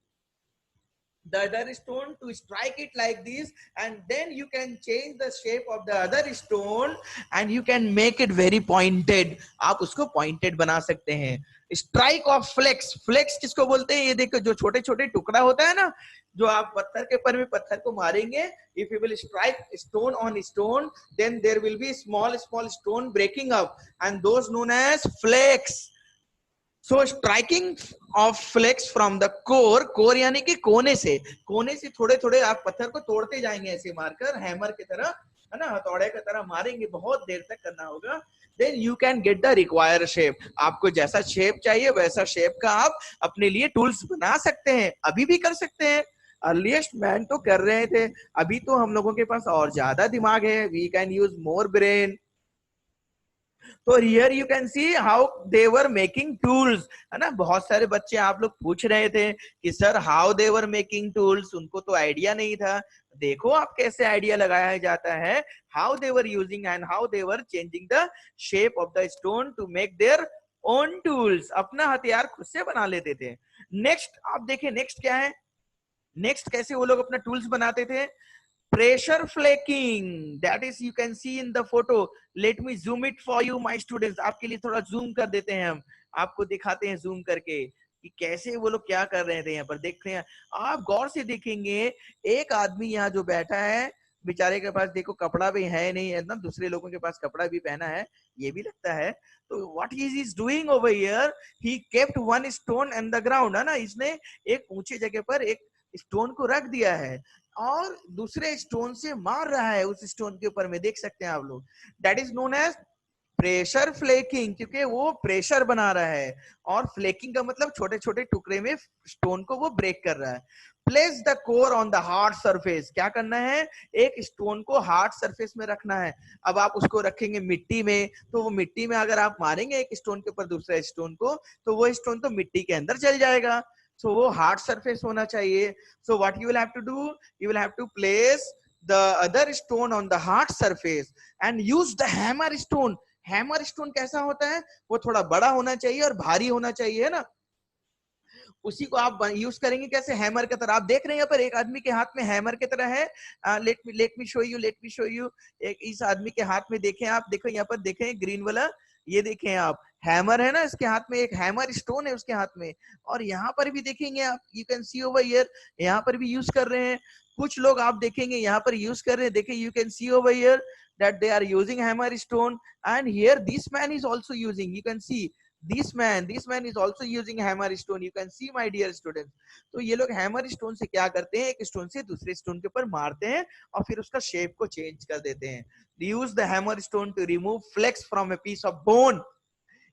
the other stone to strike it like this, and then you can change the shape of the other stone and you can make it very pointed. आप उसको pointed बना सकते हैं। Strike off flex, flex किसको बोलते हैं, ये देखो जो छोटे छोटे टुकड़ा होता है ना, जो आप पत्थर के ऊपर में पत्थर को मारेंगे, if you will strike stone on stone then there will be small stone breaking up and those known as flakes. So striking of flakes from the core, core यानी कि कोने से थोड़े थोड़े आप पत्थर को तोड़ते जाएंगे ऐसे मारकर, हैमर की तरह, है ना, हथौड़े की तरह मारेंगे, बहुत देर तक करना होगा। Then you can get the required shape. आपको जैसा शेप चाहिए वैसा शेप का आप अपने लिए टूल्स बना सकते हैं, अभी भी कर सकते हैं। अर्लीस्ट मैन तो कर रहे थे, अभी तो हम लोगों के पास और ज्यादा दिमाग है, we can use more brain. तो here you can see how they were making tools, है ना। बहुत सारे बच्चे आप लोग पूछ रहे थे कि sir how they were making tools, उनको तो आइडिया नहीं था। देखो आप कैसे आइडिया लगाया जाता है, how they were using and how they were changing the shape of the stone to make their own tools, अपना हथियार खुद से बना लेते थे। नेक्स्ट आप देखें, नेक्स्ट क्या है, नेक्स्ट कैसे वो लोग अपना टूल्स बनाते थे। pressure flaking, that is you can see in the photo, let me zoom it for you my students, आपके लिए थोड़ा जूम कर देते हैं, हम आपको दिखाते हैं जूम करके कि कैसे वो लोग क्या कर रहे थे। यहाँ पर देखते हैं, आप गौर से देखेंगे, एक आदमी यहाँ जो बैठा है, बेचारे के पास देखो कपड़ा भी है नहीं, है ना, दूसरे लोगों के पास कपड़ा भी पहना है, ये भी लगता है। तो what he is doing over here, he kept one stone in the ground, है ना, इसने एक ऊंचे जगह पर एक स्टोन को रख दिया है और दूसरे स्टोन से मार रहा है उस स्टोन के ऊपर में, देख सकते हैं आप लोग। That is known as pressure flaking, क्योंकि वो प्रेशर बना रहा है, और फ्लेकिंग का मतलब छोटे छोटे टुकड़े में स्टोन को वो ब्रेक कर रहा है। Place the core on the hard surface, क्या करना है, एक स्टोन को हार्ड सरफेस में रखना है। अब आप उसको रखेंगे मिट्टी में, तो वो मिट्टी में अगर आप मारेंगे एक स्टोन के ऊपर दूसरे स्टोन को, तो वो स्टोन तो मिट्टी के अंदर चल जाएगा। सो वो हार्ड सरफेस होना चाहिए। So what you will have to do, you will have to place the other stone on the hard surface and use the hammer stone. hammer stone कैसा होता है, वो थोड़ा बड़ा होना चाहिए और भारी होना चाहिए, है ना। उसी को आप यूज करेंगे कैसे, हैमर की तरह। आप देख रहे हैं यहाँ पर एक आदमी के हाथ में हैमर की तरह है, लेट मी शो यू। एक इस आदमी के हाथ में देखें आप, देखो यहाँ पर देखें ग्रीन वाला, ये देखें आप, हैमर है ना इसके हाथ में, एक हैमर स्टोन है उसके हाथ में। और यहाँ पर भी देखेंगे आप, you can see over here, यहाँ पर भी यूज कर रहे हैं कुछ लोग, आप देखेंगे यहाँ पर यूज कर रहे हैं, देखिए you can see over here that they are using hammer stone, and here this man is also using, you can see this man is also using hammer stone, you can see my dear students। तो ये लोग hammer stone से क्या करते हैं, एक stone से दूसरे स्टोन के ऊपर मारते हैं और फिर उसका शेप को चेंज कर देते हैं। They use the hammer stone to remove flakes from a piece of bone.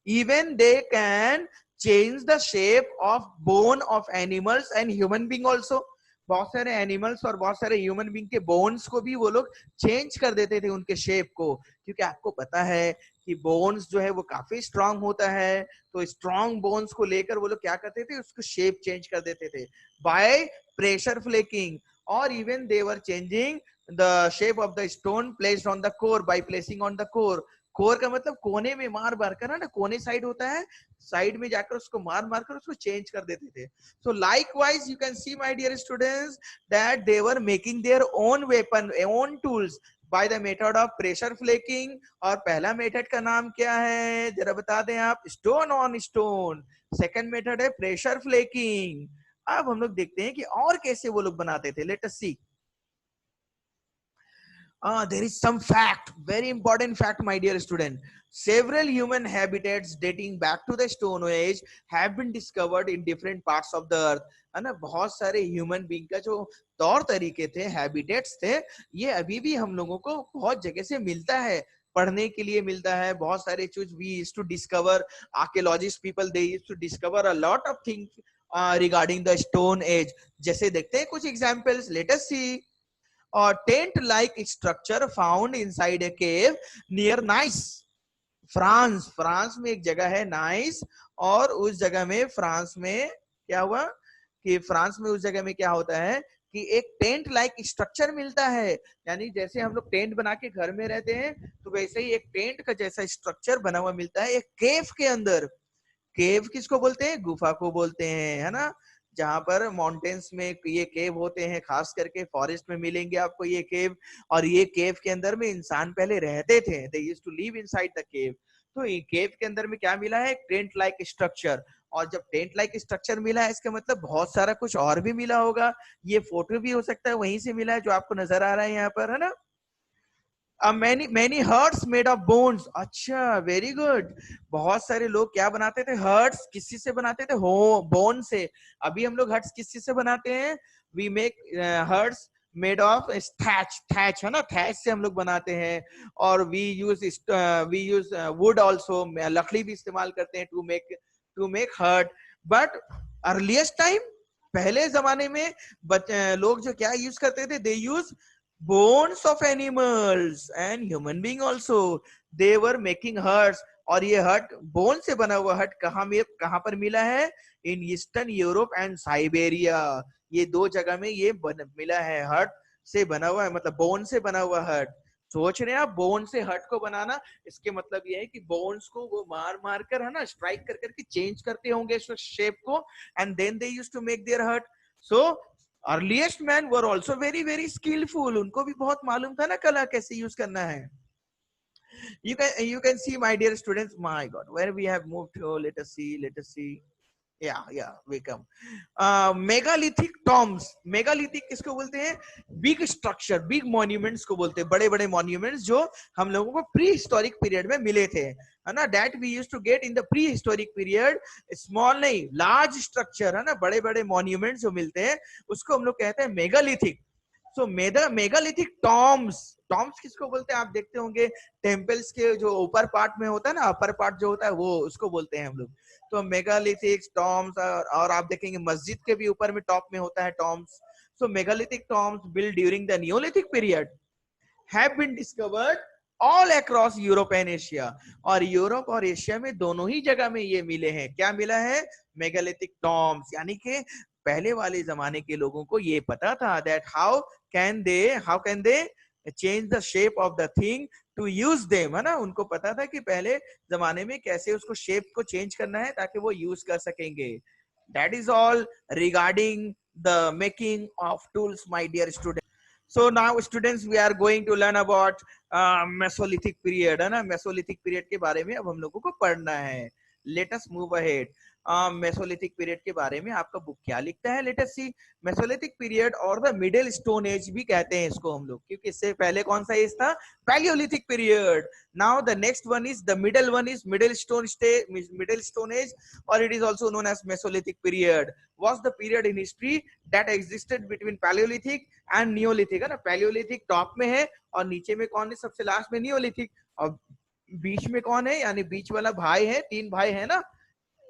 Even they can change the shape of bone of animals and human being also। बहुत सारे एनिमल्स और बहुत सारे ह्यूमन बीइंग के bones को भी वो लोग चेंज कर देते थे उनके शेप को, क्योंकि आपको पता है कि बोन्स जो है वो काफी स्ट्रांग होता है, तो स्ट्रांग बोन्स को लेकर वो लोग क्या करते थे, उसको शेप चेंज कर देते थे बाय प्रेशर फ्लेकिंग। और even they were changing the shape of the stone placed on the core by placing on the core. Core का मतलब कोने में मार मार कर, ना कोने साइड होता है, साइड में जाकर उसको मार मार कर उसको चेंज कर देते थे। So likewise you can see my dear students that they were making their own weapon, own tools by the method of pressure flaking। और पहला मेथड का नाम क्या है, जरा बता दें आप, stone on stone. Second method है प्रेशर फ्लेकिंग। अब हम लोग देखते हैं कि और कैसे वो लोग बनाते थे, let us see. There is some fact, very important fact, my dear student. Several human habitats dating back to the Stone Age have been discovered in different parts of the earth. है ना, बहुत सारे human being का जो तौर तरीके थे, habitats थे, ये अभी भी हम लोगों को बहुत जगह से मिलता है, पढ़ने के लिए मिलता है. बहुत सारे चीज we used to discover, archaeologist people they used to discover a lot of things regarding the stone age. जैसे देखते हैं कुछ examples. Let us see. A tent-like structure found inside a cave near Nice, France. France में एक जगह है nice, और उस जगह में फ्रांस में क्या हुआ कि फ्रांस में उस जगह में क्या होता है कि एक टेंट लाइक स्ट्रक्चर मिलता है. यानी जैसे हम लोग टेंट बना के घर में रहते हैं, तो वैसे ही एक टेंट का जैसा स्ट्रक्चर बना हुआ मिलता है एक केव के अंदर. केव किसको बोलते हैं? गुफा को बोलते हैं, है ना. जहां पर माउंटेन्स में ये केव होते हैं, खास करके फॉरेस्ट में मिलेंगे आपको ये केव. और ये केव के अंदर में इंसान पहले रहते थे. They used to live inside the cave. तो ये केव के अंदर में क्या मिला है? Tent like structure. और जब टेंट लाइक स्ट्रक्चर मिला है, इसका मतलब बहुत सारा कुछ और भी मिला होगा. ये फोटो भी हो सकता है वहीं से मिला है, जो आपको नजर आ रहा है यहाँ पर, है ना. many hurts made of bones. अच्छा, वेरी गुड. बहुत सारे लोग क्या बनाते थे? हर्ट्स. किसी से बनाते थे? हो, बोन से. अभी हम लोग हर्ट्स किसी से बनाते हैं? We make huts made of thatch. Thatch, है ना, थैच से हम लोग बनाते हैं. और वी यूज वुड आल्सो. लकड़ी भी इस्तेमाल करते हैं to make hut. But earliest time, पहले जमाने में लोग जो क्या यूज करते थे? They use bones of animals and human being also. They were making huts. और ये हट, बोन से बना हुआ हट कहाँ पर मिला है? In eastern Europe and Siberia. ये दो जगह में ये मिला है. हट से बना हुआ है, मतलब बोन से बना हुआ हट. सोच रहे हैं आप, बोन से हट को बनाना, इसके मतलब ये है कि बोन्स को वो मार मार कर, है ना, स्ट्राइक कर करके चेंज करते होंगे शेप को, and then they used to make their hut. So earliest man were also very very skilful. उनको भी बहुत मालूम था ना कला कैसे यूज करना है. You can see, my dear students. My God, where we have moved to. Let us see. Yeah, we come. Megalithic Tom's. Megalithic किसको बोलते हैं? बिग स्ट्रक्चर, बिग मॉन्यूमेंट्स को बोलते हैं. बड़े बड़े मॉन्यूमेंट्स जो हम लोगों को प्री हिस्टोरिक पीरियड में मिले थे, है ना. That we used to get in the prehistoric period. Small नहीं, लार्ज स्ट्रक्चर, है ना, बड़े बड़े मॉन्यूमेंट्स जो मिलते हैं, उसको हम लोग कहते हैं मेगालिथिक. सो मेगालिथिक टॉम्स. टॉम्स किसको बोलते हैं? आप देखते होंगे टेम्पल्स के जो ऊपर पार्ट में होता है ना, अपर पार्ट जो होता है, वो उसको बोलते हैं हम लोग. तो मेगालिथिक टॉम्स. और आप देखेंगे मस्जिद के भी ऊपर में टॉप में होता है tombs. So megalithic tombs build during the neolithic period have been discovered all across Europe and Asia. और यूरोप और एशिया में दोनों ही जगह में ये मिले हैं. क्या मिला है? Megalithic Tom's. यानी कि पहले वाले जमाने के लोगों को ये पता था that how can they change the shape of the thing to use them, है ना. उनको पता था कि पहले जमाने में कैसे उसको शेप को चेंज करना है ताकि वो यूज कर सकेंगे. That is all regarding the making of tools, my dear student. So now students, we are going to learn about Mesolithic period, है ना. Mesolithic period के बारे में अब हम लोगों को पढ़ना है. Let us move ahead. Mesolithic period के बारे में आपका बुक क्या लिखता है? लेट अस सी. मेसोलिथिक पीरियड और द मिडिल स्टोन एज भी कहते हैं इसको हम लोग, क्योंकि इससे पहले कौन सा एज था? Palaeolithic period. Now the next one is the middle one is middle stone age, और it is also known as mesolithic period. was the period in history that existed between Paleolithic and Neolithic, है ना. Paleolithic top में है और नीचे में कौन है? सबसे लास्ट में Neolithic. और बीच में कौन है? यानी बीच वाला भाई है, तीन भाई है ना.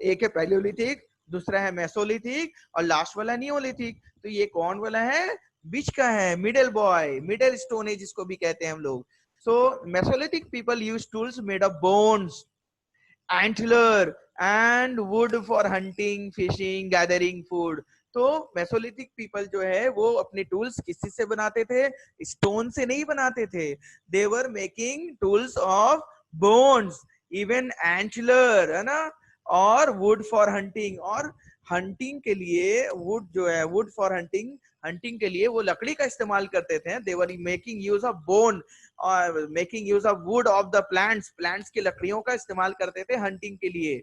एक है पैलियोलिथिक, दूसरा है मेसोलिथिक, और लास्ट वाला नियोलिथिक. तो ये कौन वाला है? बीच का है, middle boy, middle stone age जिसको भी कहते हैं हम लोग. So mesolithic people use tools made of bones, antler and wood for hunting, fishing, gathering food. तो मेसोलिथिक पीपल जो है वो अपने टूल्स किसी से बनाते थे? स्टोन से नहीं बनाते थे. They were making tools of bones, even antler, है ना, और वुड फॉर हंटिंग. और हंटिंग के लिए वुड जो है, वुड फॉर हंटिंग, हंटिंग के लिए वो लकड़ी का इस्तेमाल करते थे. They were making use of bone और making use of wood of the plants. Plants की लकड़ियों का इस्तेमाल करते थे हंटिंग के लिए.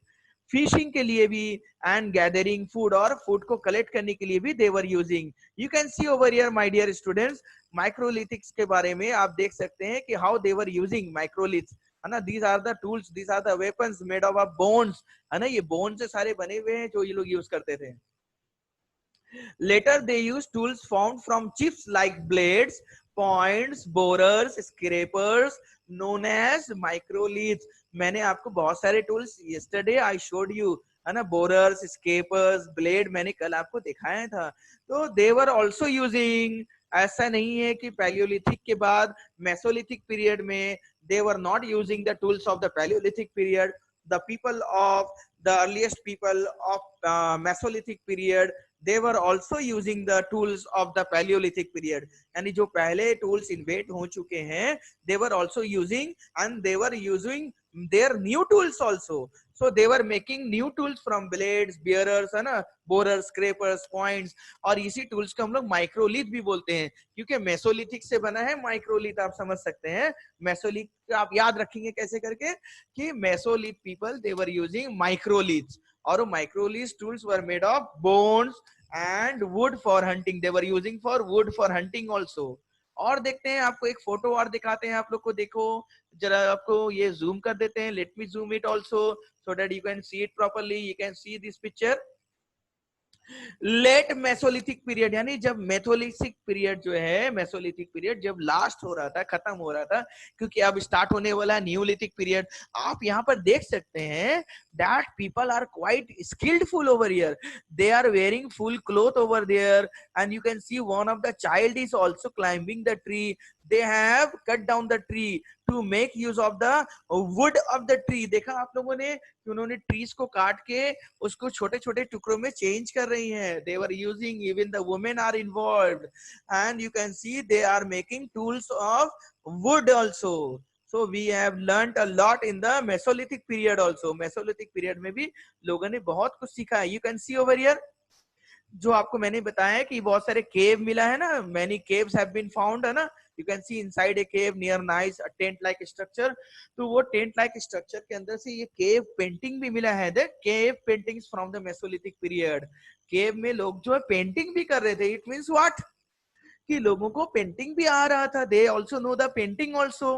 फिशिंग के लिए भी, एंड गैदरिंग फूड, और फूड को कलेक्ट करने के लिए भी they were using. You can see over here my dear students, microlithics के बारे में आप देख सकते हैं कि how they were using microliths, है ना. These are the tools, these are the weapons made of bones, है ना. ये बोन से सारे बने हुए हैं जो ये लोग यूज करते थे. Later, they used tools formed from chips like blades, points, borers, scrapers, known as microliths. मैंने आपको बहुत सारे tools yesterday I showed you, है ना. borers, scrapers, blade मैंने कल आपको दिखाया था. तो they were also using. ऐसा नहीं है कि पैलियोलिथिक के बाद मेसोलिथिक पीरियड में they were not using the tools of the Paleolithic period. The people of the earliest people of Mesolithic period, they were also using the tools of the Paleolithic period. यानी जो पहले tools invent हो चुके हैं, they were also using, and they were using their new tools also. So they were making new tools from blades, bearers, है ना, borers, scrapers, points. और इसी tools को हम लोग माइक्रोलिथ भी बोलते हैं, क्योंकि मेसोलिथिक से बना है माइक्रोलिथ. आप समझ सकते हैं मेसोलिथ आप याद रखेंगे कैसे करके कि mesolith people they were using microliths, और microlith tools were made of bones and wood for hunting. They were using for wood for hunting also. और देखते हैं, आपको एक फोटो और दिखाते हैं आप लोग को. देखो जरा, आपको ये जूम कर देते हैं. Let me zoom it also so that you can see it properly. You can see this picture. Late mesolithic period, यानी जब मेथोलिथिक पीरियड जो है, मेसोलिथिक पीरियड जब लास्ट हो रहा था, खत्म हो रहा था, क्योंकि अब स्टार्ट होने वाला न्यूलिथिक पीरियड. आप यहाँ पर देख सकते हैं that people are quite skillful over here. They are wearing full cloth over there, and you can see one of the child is also climbing the tree. They have cut down the tree to make use of the wood of the tree. देखा आप लोगों ने कि उन्होंने trees को काट के उसको छोटे छोटे टुकड़ों में चेंज कर रही हैं. They were using, even the women are involved, and you can see they are making tools of wood also. So we have learnt a lot in the Mesolithic period also. Mesolithic period में भी लोगों ने बहुत कुछ सीखा है. You can see over here, जो आपको मैंने बताया कि बहुत सारे केव मिला है ना. Many caves have been found, है ना. You can see inside a cave near nice a tent like structure. तो वो tent like structure के अंदर से ये cave painting भी मिला है. The cave paintings from the Mesolithic period. cave में लोग जो है painting भी कर रहे थे. It means what? कि लोगों को पेंटिंग भी आ रहा था. They also know the painting also.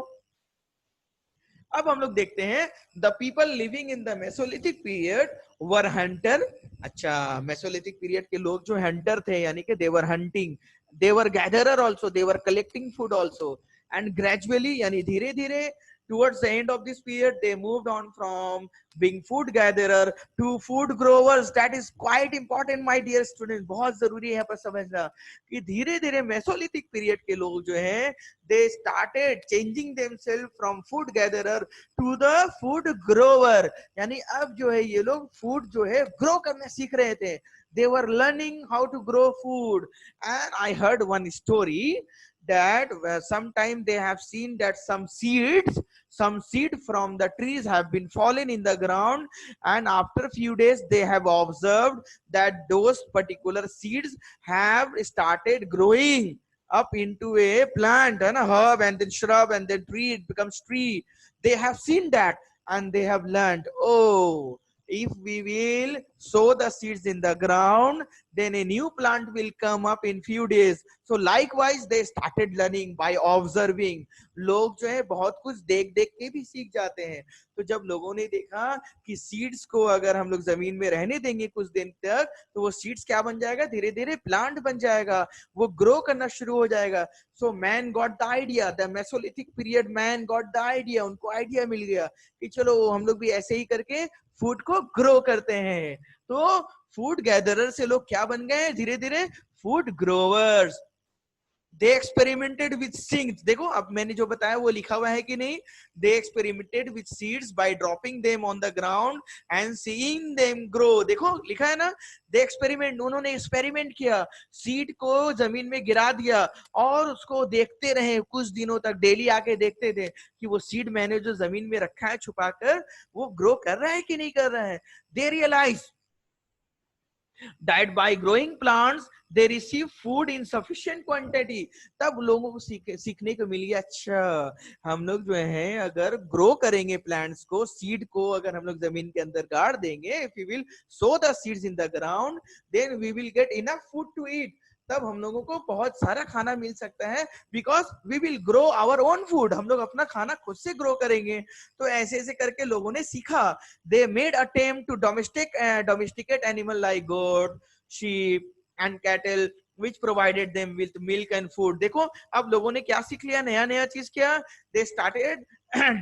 अब हम लोग देखते हैं the people living in the mesolithic period were hunter. अच्छा, मेसोलिथिक पीरियड के लोग जो हंटर थे, यानी कि they were hunting, they were gatherer also, they were collecting food also, and gradually यानी धीरे धीरे towards the end of this period they moved on from being food gatherer to food growers. That is quite important my dear students. बहुत जरूरी है यहाँ पर समझना कि धीरे धीरे मेसोलिथिक पीरियड के लोग जो हैं they started changing themselves from food gatherer to the food grower. यानी अब जो है ये लोग फूड जो है ग्रो करना सीख रहे थे. They were learning how to grow food. And I heard one story that sometime they have seen that some seed from the trees have been fallen in the ground, and after a few days they have observed that those particular seeds have started growing up into a plant and a herb and then shrub and then tree. It becomes tree. They have seen that and they have learned, oh, if we will sow the seeds in the ground, then a new plant will come up in few days. So likewise they started learning by observing. लोग जो है बहुत कुछ देख देख के भी सीख जाते हैं. तो जब लोगों ने देखा कि सीड्स को अगर हम लोग जमीन में रहने देंगे कुछ दिन तक, तो वो सीड्स क्या बन जाएगा, धीरे धीरे प्लांट बन जाएगा, वो ग्रो करना शुरू हो जाएगा. So man got the idea, the Mesolithic period man got the idea. उनको आइडिया मिल गया कि चलो हम लोग भी ऐसे ही करके फूड को ग्रो करते हैं. तो फूड गैदरर से लोग क्या बन गए, धीरे धीरे food growers. They experimented with seeds. देखो अब मैंने जो बताया वो लिखा हुआ है कि नहीं. They experimented with seeds by dropping them on the ground and seeing them grow. देखो लिखा है ना, they experiment. उन्होंने एक्सपेरिमेंट किया, सीड को जमीन में गिरा दिया और उसको देखते रहे कुछ दिनों तक. डेली आके देखते थे कि वो सीड मैंने जो जमीन में रखा है छुपाकर, वो ग्रो कर रहा है कि नहीं कर रहा है. They realized diet by growing plants they receive food in sufficient quantity. तब लोगों को सीखने को मिली, अच्छा हम लोग जो है अगर ग्रो करेंगे प्लांट्स को, सीड को अगर हम लोग जमीन के अंदर गाड़ देंगे, if we will sow the seeds in the ground, then we will get enough food to eat. तब हम लोगों को बहुत सारा खाना मिल सकता है, because we will grow our own food, हम लोग अपना खाना खुद से ग्रो करेंगे. तो ऐसे ऐसे करके लोगों ने सीखा. They made attempt to domesticate animal like goat, sheep and cattle, which provided them with milk and food. देखो अब लोगों ने क्या सीख लिया, नया नया चीज किया. They started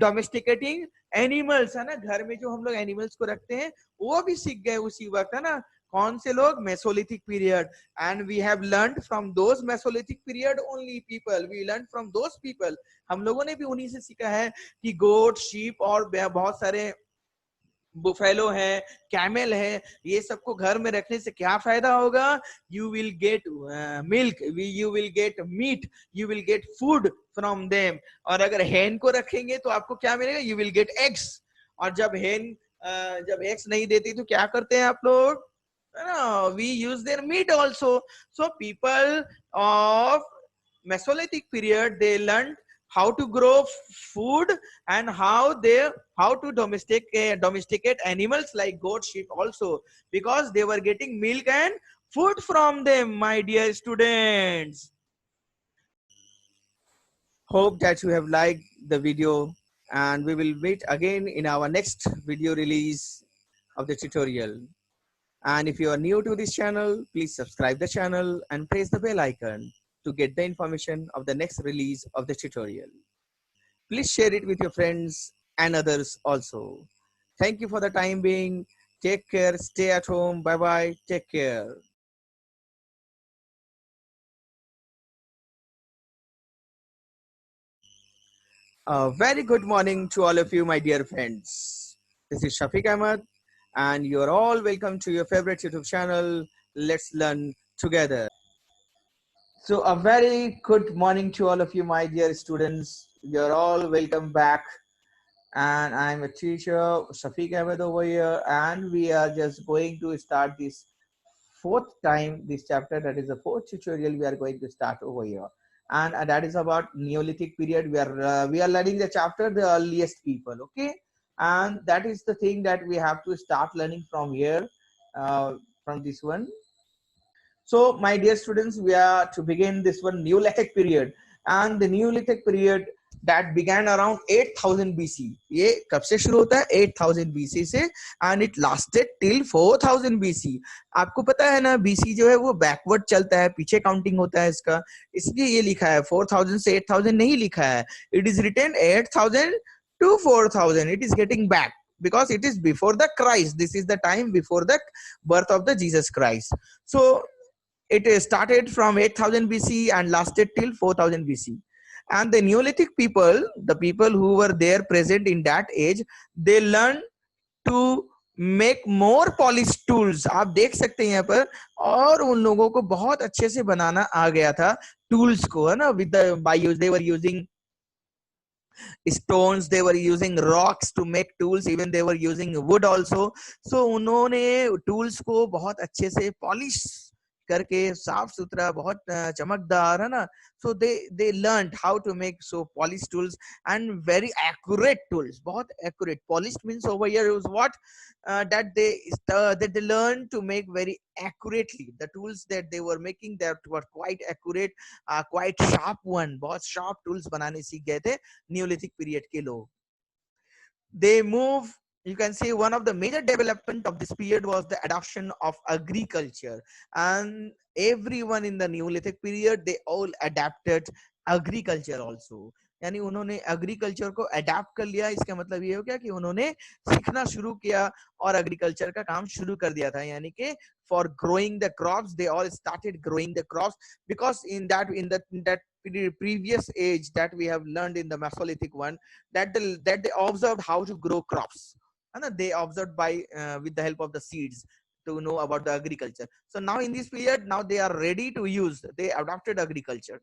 domesticating animals, है ना, घर में जो हम लोग एनिमल्स को रखते हैं वो भी सीख गए उसी वक्त, है ना. कौन से लोग, mesolithic period. And we have learned from those mesolithic period only people, we learn from those people. हम लोगों ने भी उन्हीं से सीखा है कि गोट, शीप और बहुत सारे बुफेलो है, कैमल है, ये सबको घर में रखने से क्या फायदा होगा. You will get milk, you will get meat, you will get food from them. और अगर हेन को रखेंगे तो आपको क्या मिलेगा, यू विल गेट एग्स. और जब हेन जब एग्स नहीं देती तो क्या करते हैं आप लोग, we use their meat also. So people of Mesolithic period they learned how to grow food and how to domesticate animals like goat, sheep also, because they were getting milk and food from them, my dear students. Hope that you have liked the video, and we will meet again in our next video release of the tutorial. And if you are new to this channel, please subscribe the channel and press the bell icon to get the information of the next release of the tutorial. Please share it with your friends and others also. Thank you for the time being. Take care. Stay at home. Bye bye. Take care. A very good morning to all of you, my dear friends. This is Shafiq Ahmed, and you're all welcome to your favorite YouTube channel. Let's learn together. So, a very good morning to all of you, my dear students. You're all welcome back. And I'm a teacher, Shafiq Ahmed over here, and we are just going to start this fourth time, this chapter, that is the fourth tutorial we are going to start over here. And that is about Neolithic period. We are learning the chapter, the earliest people, okay? And that is the thing that we have to start learning from here, from this one. So, my dear students, we are to begin this one Neolithic period, and the Neolithic period that began around 8000 BC. ये कब से शुरू होता है, 8000 BC से, and it lasted till 4000 BC. आपको पता है ना, BC जो है वो बैकवर्ड चलता है, पीछे काउंटिंग होता है इसका, इसलिए ये लिखा है 4000 से 8000 नहीं लिखा है. It is written 8000 to 4000. It is getting back because it is before the Christ. This is the time before the birth of the Jesus Christ. So it started from 8000 BC and lasted till 4000 BC. And the Neolithic people, the people who were there present in that age, they learned to make more polished tools. आप देख सकते हैं यहाँ पर, और उन लोगों को बहुत अच्छे से बनाना आ गया था tools को, है ना, with the by use they were using stones, they were using rocks to make tools, even they were using wood also. So उन्होंने tools को बहुत अच्छे से polish करके, साफ सुथरा, बहुत चमकदार, है ना. So they learned how to make so polished tools and very accurate tools. बहुत accurate. Polished means over here is what, that they learned to make very accurately. The tools that they were making that were quite accurate, quite sharp one. बहुत sharp tools बनाने सीख गए थे Neolithic period के लोग. They move, you can say one of the major development of this period was the adoption of agriculture, and everyone in the Neolithic period they all adapted agriculture also. यानी उन्होंने agriculture को adapt कर लिया. इसका मतलब ये हो गया कि उन्होंने सीखना शुरू किया और एग्रीकल्चर का काम शुरू कर दिया था. यानी कि for growing the crops, they all started growing the crops, because in that previous age that we have learned in the Mesolithic one, that they observed how to grow crops, and they observed by with the help of the seeds to know about the agriculture. So now in this period, now they are ready to use, they adopted agriculture.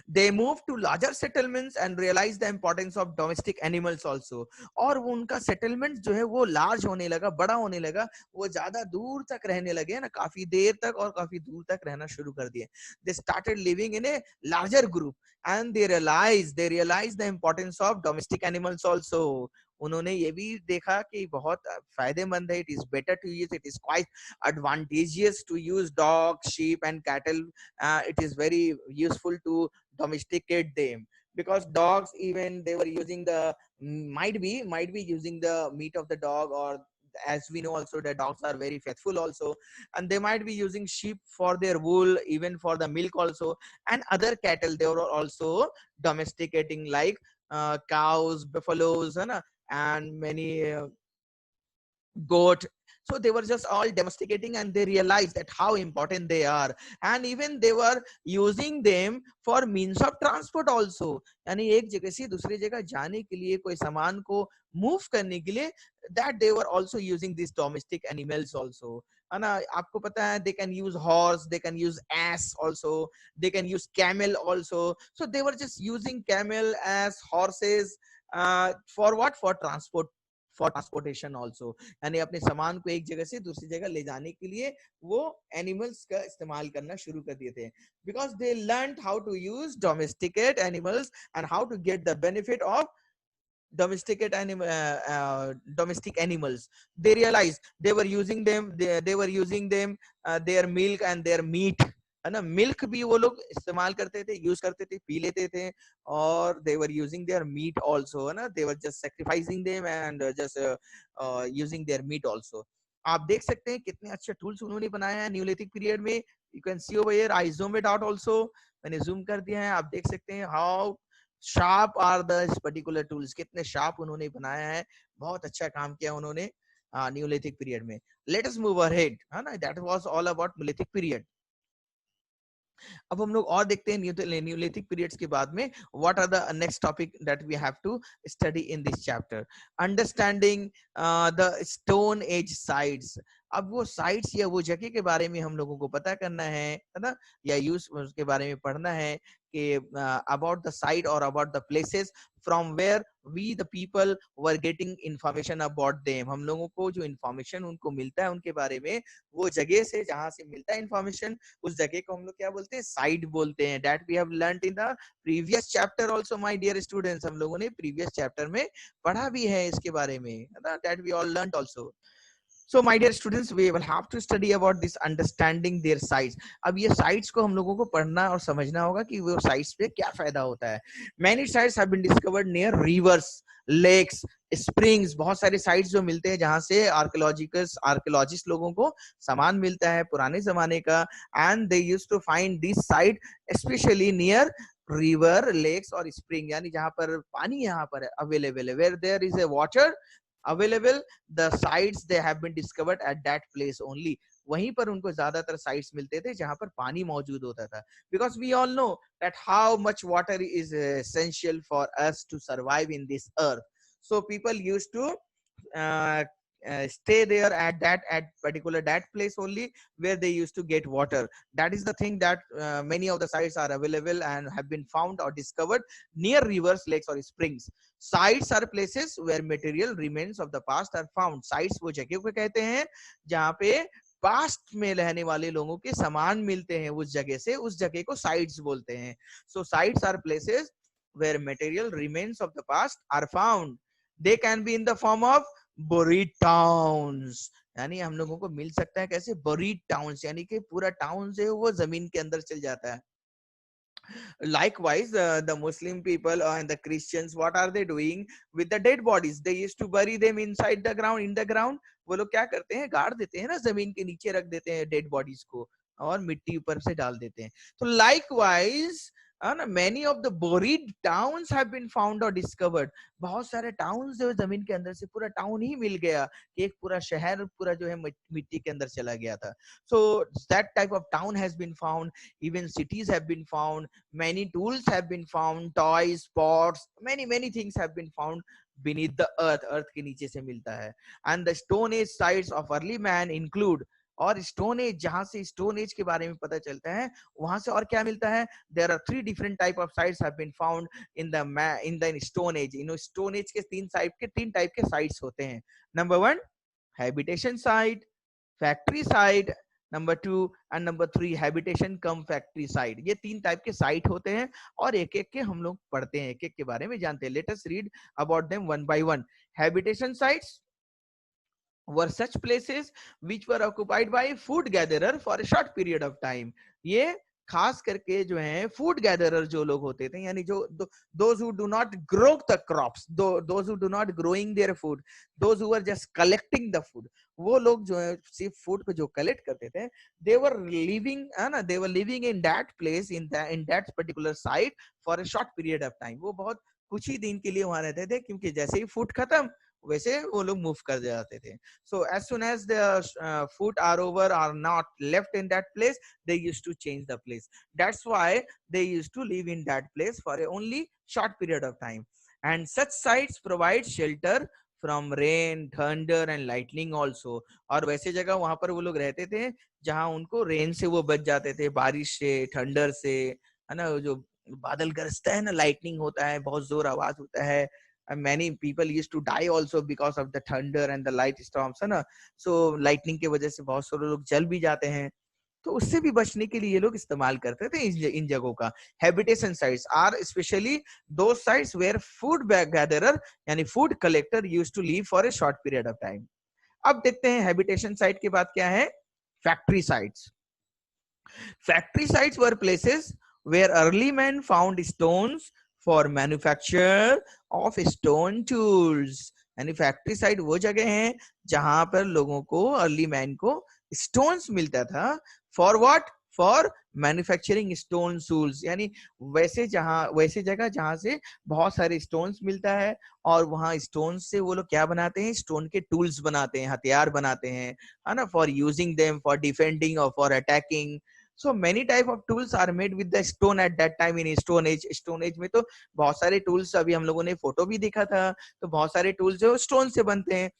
They moved to larger settlements and realized the importance of domestic animals also. और वो उनका settlement जो है वो large होने लगा, बड़ा होने लगा, वो ज्यादा दूर तक रहने लगे ना, काफी देर तक और काफी दूर तक रहना शुरू कर दिए. They started living in a larger group and they realized the importance of domestic animals also. उन्होंने ये भी देखा कि बहुत फायदेमंद है, it is better to use, it is quite advantageous to use dogs, sheep and cattle. It is very useful to domesticate them, because dogs, even they were using the, might be using the meat of the dog, or as we know also the dogs are very faithful also, and they might be using sheep for their wool, even for the milk also, and other cattle they were also domesticating, like cows, buffaloes, and many goat. So they were just all domesticating, and they realized that how important they are, and even they were using them for means of transport also. यानी एक जगह से दूसरी जगह जाने के लिए, कोई सामान को मूव करने के लिए, that they were also using these domestic animals also, है ना. आपको पता है, they can use horse, they can use ass also, they can use camel also. So they were just using camel, ass, horses, for what, for transportation also. यानी अपने सामान को एक जगह से दूसरी जगह ले जाने के लिए वो एनिमल्स का इस्तेमाल करना शुरू कर दिए थे, because they learned how to use domesticate animals and how to get the benefit of domestic animals. They realized they were using them, they were using them, their milk and their meat, है ना. Milk भी वो लोग इस्तेमाल करते थे, use करते थे, पी लेते थे, और they were using their meat also, है ना. They were just sacrificing them and just using their meat also. आप देख सकते हैं कितने अच्छे टूल्स उन्होंने बनाए हैं न्यूलिथिक पीरियड में. You can see over here, I zoom it out also, मैंने जूम कर दिया है, आप देख सकते हैं how sharp are the particular tools, कितने शार्प उन्होंने बनाया है. बहुत अच्छा काम किया उन्होंने न्यूलिथिक पीरियड में. लेट अस मूव अहेड, है ना. That was all about neolithic period. अब हम लोग और देखते हैं न्यूलिथिक पीरियड्स के बाद में what are the next topic that we have to study in this chapter. Understanding the stone age sites. अब वो साइट्स या वो जगह के बारे में हम लोगों को पता करना है ना, या यूज उसके बारे में पढ़ना है कि अबाउट द साइट और about the places from where we the people were getting information about them. हम लोगों को जो इंफॉर्मेशन उनको मिलता है उनके बारे में, वो जगह से जहां से मिलता है इंफॉर्मेशन, उस जगह को हम लोग क्या बोलते हैं, साइट बोलते हैं. That we have learned in the previous chapter also my dear students. हम लोगों ने प्रीवियस चैप्टर में पढ़ा भी है इसके बारे में, that we all learned also. So my dear students, we will have to study about this understanding their sites. अब ये sites को हम लोगों को पढ़ना और समझना होगा कि वो sites पे क्या फायदा होता है. Many sites have been discovered near rivers, lakes, springs. बहुत सारे sites जो मिलते हैं जहाँ से archaeologists लोगों को सामान मिलता है पुराने जमाने का, and they used to find this site especially near river, lakes और spring. यानी जहाँ पर पानी यहाँ पर available है, where there is a water available, the sites they have been discovered at that place only. वहीं पर उनको ज्यादातर साइट्स मिलते थे जहां पर पानी मौजूद होता था, because we all know that how much water is essential for us to survive in this earth. So people used to uh, stay there at particular that place only, where they used to get water. That is the thing that many of the sites are available and have been found or discovered near rivers, lakes or springs. Sites are places where material remains of the past are found. Sites वो जगह को कहते हैं जहाँ पे past में रहने वाले लोगों के सामान मिलते हैं, उस जगह से, उस जगह को साइट्स बोलते हैं. So sites are places where material remains of the past are found. They can be in the form of buried towns. यानी हम लोगों को मिल सकता है कैसे, buried towns, यानी कि पूरा टाउन से वो जमीन के अंदर चल जाता है. Likewise, the Muslim people and the Christians, what are they doing with the dead bodies? They used to bury them inside the ground, in the ground. वो लोग क्या करते हैं, गाड़ देते हैं ना, जमीन के नीचे रख देते हैं डेड बॉडीज को, और मिट्टी ऊपर से डाल देते हैं. तो likewise, many of the buried towns have been found or discovered. बहुत सारे टाउन्स जो जमीन के अंदर से, पूरा टाउन ही मिल गया कि एक पूरा शहर पूरा जो है मिट्टी के अंदर चला गया था. So that type of town has been found. Even cities have been found. Many tools have been found. Toys, pots, many things have been found beneath the earth. Earth के नीचे से मिलता है. And the stone age sites of early man include और stone age, जहां से stone age के बारे में पता चलता है, वहां से और क्या मिलता है, there are 3 different type of sites have been found in the stone age. Stone age के 3 टाइप के साइट्स होते हैं। Number 1 habitation site, factory site, number 2 and number 3 habitation cum factory site. ये 3 टाइप के साइट होते हैं और एक एक के हम लोग पढ़ते हैं, एक एक के बारे में जानते हैं। Let us read about them one by one. Habitation sites were such places which were occupied by food gatherer for a short period of time। ये खास करके जो है फूड गैदरर जो लोग होते थे, यानी जो those who do not grow the crops, those who do not growing their food, those who were just collecting the food, वो लोग जो है सिर्फ फूड को जो कलेक्ट करते थे, they were living है ना, they were living in that place in that particular site for a short period of time। वो बहुत कुछ ही दिन के लिए वहां रहते थे, क्योंकि जैसे ही फूड खत्म वैसे वो लोग मूव कर जाते थे। So as soon as the food are over or not left in that place, they used to change the place. That's why they used to live in that place for a only short period of time. And such sites provide shelter from rain, thunder and lightning also। और वैसे जगह वहां पर वो लोग रहते थे जहां उनको रेन से वो बच जाते थे, बारिश से, थंडर से, है ना, जो बादल गरजता है ना, लाइटनिंग होता है, बहुत जोर आवाज होता है, and many people used to die also because of the thunder and the light storms, है ना। so lightning की वजह से बहुत सारे लोग जल भी जाते हैं, तो उससे भी बचने के लिए ये लोग इस्तेमाल करते थे इन जगहों का। Habitation sites are specially those sites where food gatherer यानी food collector used to live for a short period of time. अब देखते हैं हैबिटेशन साइट के बाद क्या है, factory sites. Factory sites were places where early men found stones for manufacture of stone tools। यानी factory site वो जगह है जहां पर लोगों को, अर्ली मैन को स्टोन्स मिलता था। For what, for manufacturing stone tools, यानी वैसे जगह जहां से बहुत सारे स्टोन्स मिलता है और वहां स्टोन से वो लोग क्या बनाते हैं, स्टोन के टूल्स बनाते हैं, हथियार बनाते हैं, है ना, for using them for defending और for attacking. So many type of tools are made with the stone at that time in stone age। stone age में तो बहुत सारे tools, अभी हम लोगों ने फोटो भी देखा था, तो बहुत सारे tools जो stone से बनते हैं।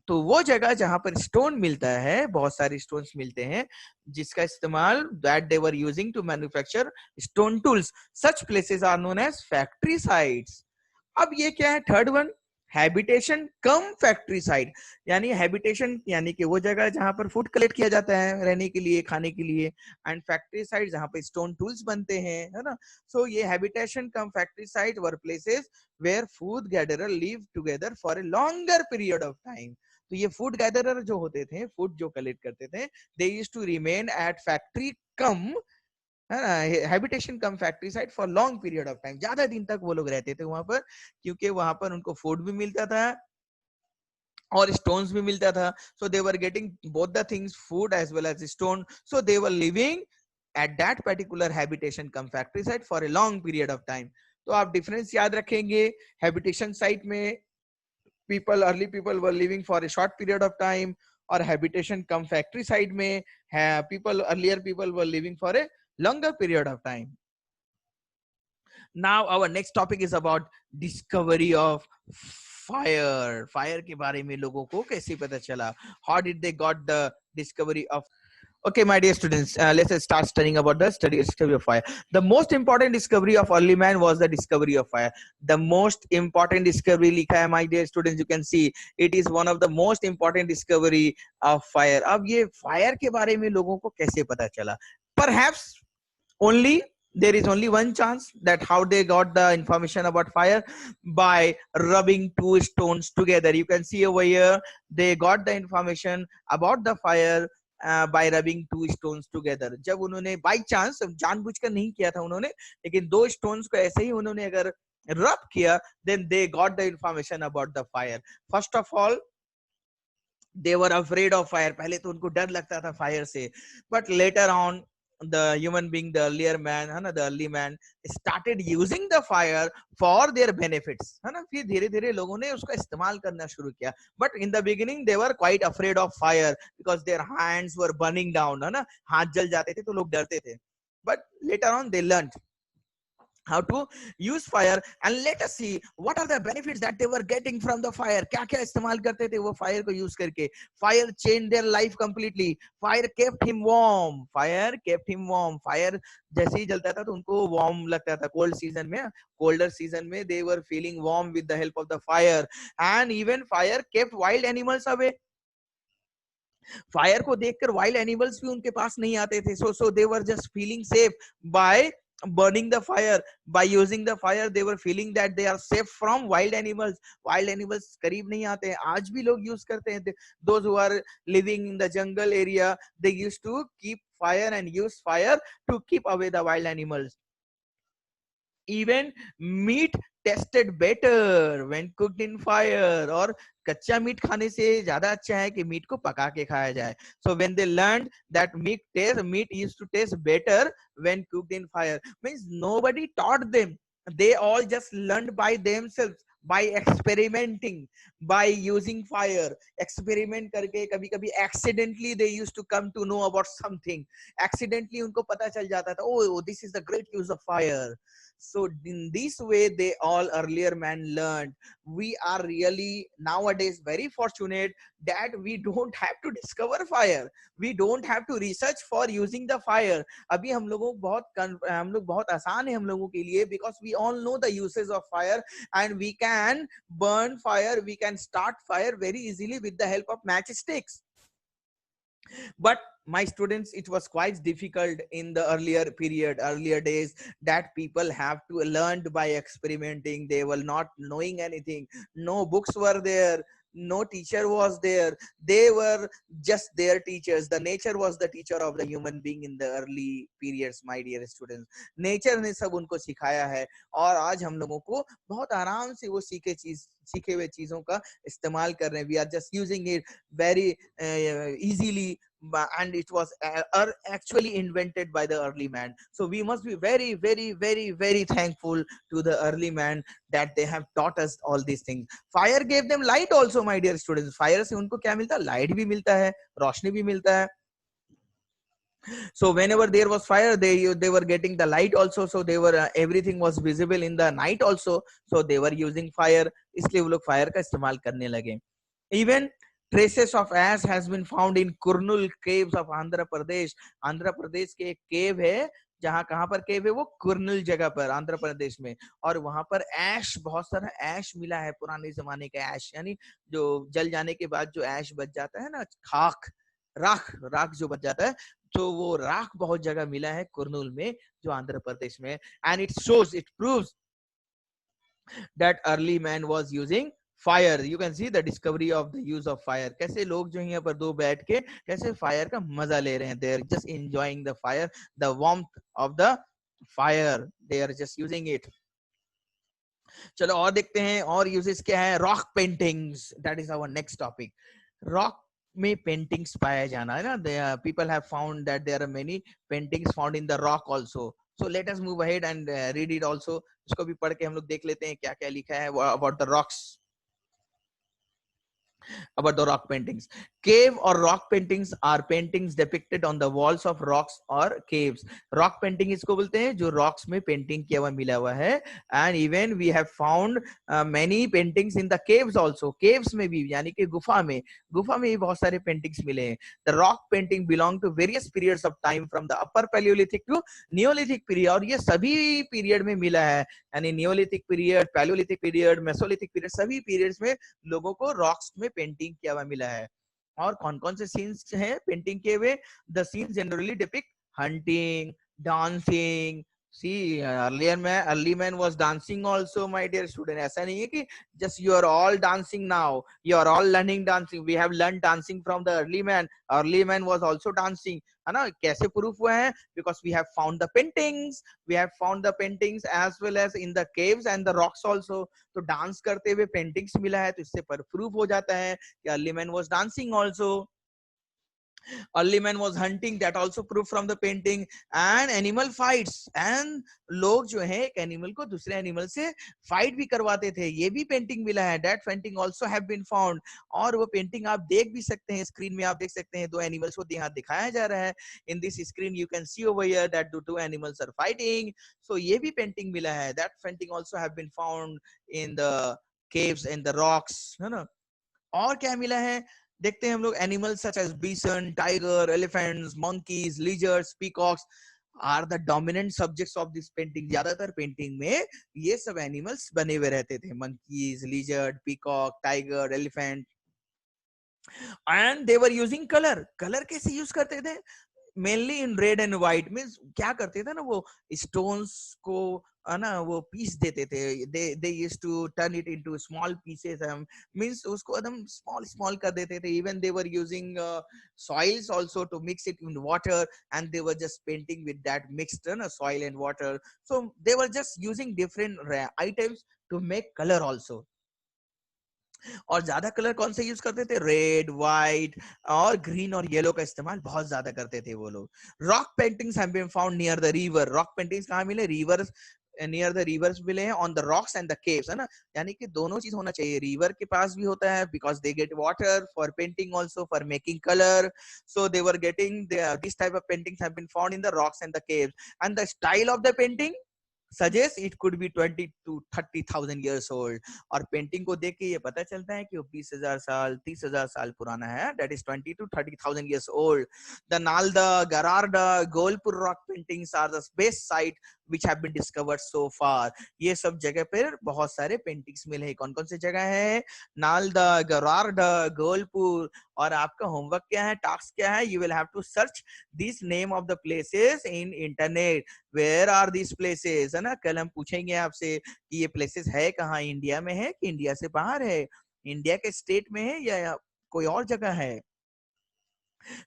तो वो जगह जहां पर स्टोन मिलता है, बहुत सारे स्टोन्स मिलते हैं जिसका इस्तेमाल that they were using to manufacture stone tools, such places are known as factory sites। अब ये क्या है, third one, habitation cum factory site. यानी हैबिटेशन यानी कि वो जगह जहां पर फूड कलेक्ट किया जाता है रहने के लिए, खाने के लिए, एंड फैक्ट्री साइट जहां पर स्टोन टूल्स बनते हैं, है ना। सो ये habitation cum factory site were places where food gatherer live together for a longer period of time. तो ये फूड गैदरर जो होते थे, फूड जो कलेक्ट करते थे, they used to remain at factory cum, है ना, habitation cum factory site for long period of time. ज्यादा दिन तक वो लोग रहते थे वहां पर, क्योंकि वहां पर उनको फूड भी मिलता था और स्टोन्स भी मिलता था। So they were getting both the things, food as well as stone. So they were living at that particular habitation cum factory site for a long period of time. तो आप difference याद रखेंगे, habitation site में people, early people were living for a short period of time, और habitation cum factory side में people, earlier people were living for a longer period of time। Now our next topic is about discovery of fire। Fire के बारे में लोगों को कैसे पता चला, how did they got the discovery of। Okay, my dear students, let's start studying about the discovery of fire। The most important discovery of early man was the discovery of fire। The most important discovery लिखा है, my dear students, you can see it is one of the most important discovery of fire। अब ये fire के बारे में लोगों को कैसे पता चला, perhaps only there is only one chance that how they got the information about fire, by rubbing two stones together। You can see over here they got the information about the fire by rubbing two stones together। जब उन्होंने by chance, जानबूझकर नहीं किया था उन्होंने, लेकिन दो stones को ऐसे ही उन्होंने अगर rub किया, then they got the information about the fire। First of all they were afraid of fire। पहले तो उनको डर लगता था फायर से, but later on the human being, the earlier man, है ना, the early man started using the fire for their benefits, है ना। फिर धीरे धीरे लोगों ने उसका इस्तेमाल करना शुरू किया, but in the beginning they were quite afraid of fire because their hands were burning down, है ना, हाथ जल जाते थे तो लोग डरते थे, but later on they learned how to use fire, and let us see what are the benefits that they were getting from the fire. क्या क्या इस्तेमाल करते थे वो फायर को यूज करके. Fire changed their life completely. Fire kept him warm. Fire kept him warm. Fire जैसे ही जलता था तो उनको warm लगता था. कोल्ड सीजन में, colder season में they were feeling warm with the help of the fire. And even fire kept wild animals away. Fire को देखकर वाइल्ड एनिमल्स भी उनके पास नहीं आते थे. So they were just feeling safe by burning the fire. By using the fire they were feeling that they are safe from wild animals. Wild animals करीब नहीं आते हैं. आज भी लोग यूज करते हैं. Those who are living in the jungle area, they used to keep fire and use fire to keep away the wild animals. Even meat tasted better when cooked in fire. और कच्चा meet खाने से ज्यादा अच्छा है कि meet को पका के खाया जाए. So when they learned that meat used to taste better when cooked in fire, means nobody taught them. They all just learned by themselves, by experimenting, by using fire. Experiment करके कभी कभी accidentally they used to come to know about something. Accidentally उनको पता चल जाता था, oh this is the great use of fire. So in this way they all earlier man learned. We are really nowadays very fortunate that we don't have to discover fire. We don't have to research for using the fire. अभी हम लोग बहुत आसान है हम लोगों के लिए, because we all know the uses of fire and we can burn fire, we can start fire very easily with the help of matchsticks. But my students, it was quite difficult in the earlier days, that people have to learn by experimenting. They were not knowing anything. No books were there. No teacher was there. They were just their teachers. The nature was the teacher of the human being in the early periods, my dear students. Nature ने सब उनको सिखाया है और आज हम लोगों को बहुत आराम से वो सीखे हुए चीजों का इस्तेमाल कर रहे हैं. We are just using it very easily, and it was actually invented by the early man. So we must be very, very, very, very thankful to the early man that they have taught us all these things. Fire gave them light also, my dear students. Fire से उनको क्या मिलता है? Light भी मिलता है, रोशनी भी मिलता है. So whenever there was fire, they were getting the light also. So they were everything was visible in the night also. So they were using fire. इसलिए वो लोग fire का इस्तेमाल करने लगे. Even traces of ash has been found in Kurnul caves of Andhra Pradesh. Andhra Pradesh के एक केव है, जहां कहां पर केव है वो कुर्नूल जगह पर आंध्र प्रदेश में. और वहां पर ऐश, बहुत सारा ऐश मिला है, पुराने जमाने का ऐश, यानी जो जल जाने के बाद जो ऐश बच जाता है ना, खाक, राख राख जो बच जाता है, तो वो राख बहुत जगह मिला है कुर्नूल में, जो आंध्र प्रदेश में. And it proves that early man was using fire. You can see the discovery of the use of fire. कैसे लोग जो यहाँ पर दो बैठ के कैसे फायर का मजा ले रहे हैं. They are just enjoying the fire, the warmth of the fire. They are just using it. चलो और देखते हैं और uses क्या है. Rock paintings, that is our next topic. Rock में paintings पाया जाना है ना. People have found that there are many paintings found in the rock also. So let us move ahead and read it also. इसको भी पढ़ के हम लोग देख लेते हैं क्या क्या लिखा है about the rocks. About the rock paintings. Cave or rock paintings are paintings depicted on the walls of rocks or caves. Rock painting इसको बोलते हैं जो rocks में painting किया हुआ मिला हुआ है. And even we have found many paintings in the caves also. Caves में भी, यानी कि गुफा में भी बहुत सारे paintings मिले हैं. The rock painting belong to various periods of time from the upper Paleolithic to Neolithic period. और ये सभी period में मिला है, यानी Neolithic period, Paleolithic period, Mesolithic period, सभी periods में लोगों को rocks में पेंटिंग किया हुआ मिला है. और कौन कौन से सीन्स हैं पेंटिंग किए हुए? The scenes generally depict hunting, dancing. See, early man was dancing also, my dear student. ऐसा नहीं है कि just you are all dancing now. You are all learning dancing. We have learned dancing from the early man. Early man was also dancing. है ना? कैसे proof हुआ है? Because we have found the paintings. We have found the paintings as well as in the caves and the rocks also. तो dance करते हुए paintings मिला है, तो इससे पर प्रूफ हो जाता है कि early man was dancing also. early man was hunting, that also proved from the painting. And animal fights, and लोग जो है एक एनिमल को दूसरे एनिमल से फाइट भी करवाते थे, ये भी पेंटिंग मिला है. That painting also have been found. और वो पेंटिंग आप देख भी सकते हैं, स्क्रीन में आप देख सकते हैं दो एनिमल्स को यहाँ दिखाया जा रहा है. In this screen you can see over here that the two animals are fighting. So ये भी पेंटिंग मिला है. That painting also have been found in the caves and the rocks, है ना. और क्या मिला है देखते हैं हम लोग. Animals such as bison, tiger, elephants, monkeys, lizards, peacocks are the dominant subjects of this painting. ज्यादातर पेंटिंग में ये सब एनिमल्स बने हुए रहते थे. monkeys, lizard, peacock, tiger, elephant. And they were using colour. Colour कैसे यूज करते थे? Mainly in red and white. Means क्या करते थे ना, वो स्टोन्स को है ना वो पीस देते थे. They used to turn it into small pieces. Means उसको एकदम स्मॉल स्मॉल कर देते थे. Even they were using soils also to mix it in water, and they were just painting with that mixed soil and water. So they were just using different items to make color also. और ज्यादा colour कौन से use करते थे? Red, white और green और yellow का इस्तेमाल बहुत ज्यादा करते थे वो लोग. Rock paintings have been found near the river. Rock paintings कहाँ मिले? रिवर्स, नियर द रिवर्स मिले हैं. On the rocks and the caves, है ना. यानी कि दोनों चीज होना चाहिए. रिवर के पास भी होता है because they get water for painting also, for making colour. So they were getting this type of paintings have been found in the rocks and the caves. And the style of the painting suggest it could be 20 to 30,000 years old. और painting को देख के ये पता चलता है कि वो 20,000 साल 30,000 साल पुराना है. That is 20 to 30,000 years old. The Nalda, Gararda, Golpur rock paintings are the best site which have been discovered so far. ये सब जगह पर बहुत सारे पेंटिंग्स मिले हैं. कौन कौन से जगह है? नालदा, गरारडा, गोलपुर. और आपका होमवर्क क्या है, टास्क क्या है? You will have to search this name of the places in internet. Where are this places, है ना. कल हम पूछेंगे आपसे कि ये प्लेसेस है कहाँ, इंडिया में है कि इंडिया से बाहर है, इंडिया के स्टेट में है या कोई और जगह है.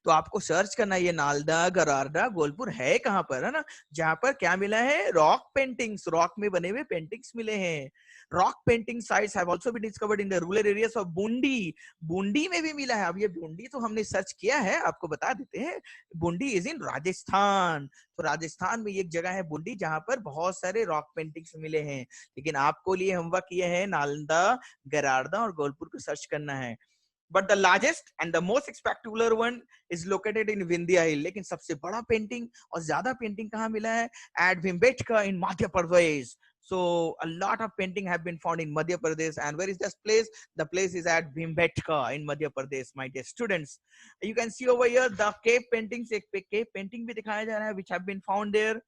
तो आपको सर्च करना, ये नालदा, गरारडा, गोलपुर है कहां पर, है ना. जहां पर क्या मिला है? Rock paintings. रॉक में बने हुए पेंटिंग्स मिले हैं. Rock painting sites have also been discovered in the rural areas of Bundi. Bundi में भी मिला है. अब ये बूंदी तो हमने सर्च किया है, आपको बता देते हैं. Bundi is in Rajasthan. तो राजस्थान में एक जगह है बूंदी जहां पर बहुत सारे रॉक पेंटिंग्स मिले हैं. लेकिन आपको लिए होमवर्क ये है नालंदा, गरारदा और गोलपुर को सर्च करना है. But the largest and the most spectacular one is located in Vindhya Hill. लेकिन सबसे बड़ा पेंटिंग और ज्यादा पेंटिंग कहाँ मिला है? At Bhimbetka in Madhya Pradesh. So a lot of painting have been found in Madhya Pradesh. And where is this place? The place is at Bhimbetka in Madhya Pradesh, my dear students. You can see over here the cave paintings. एक cave painting भी दिखाया जा रहा है which have been found there.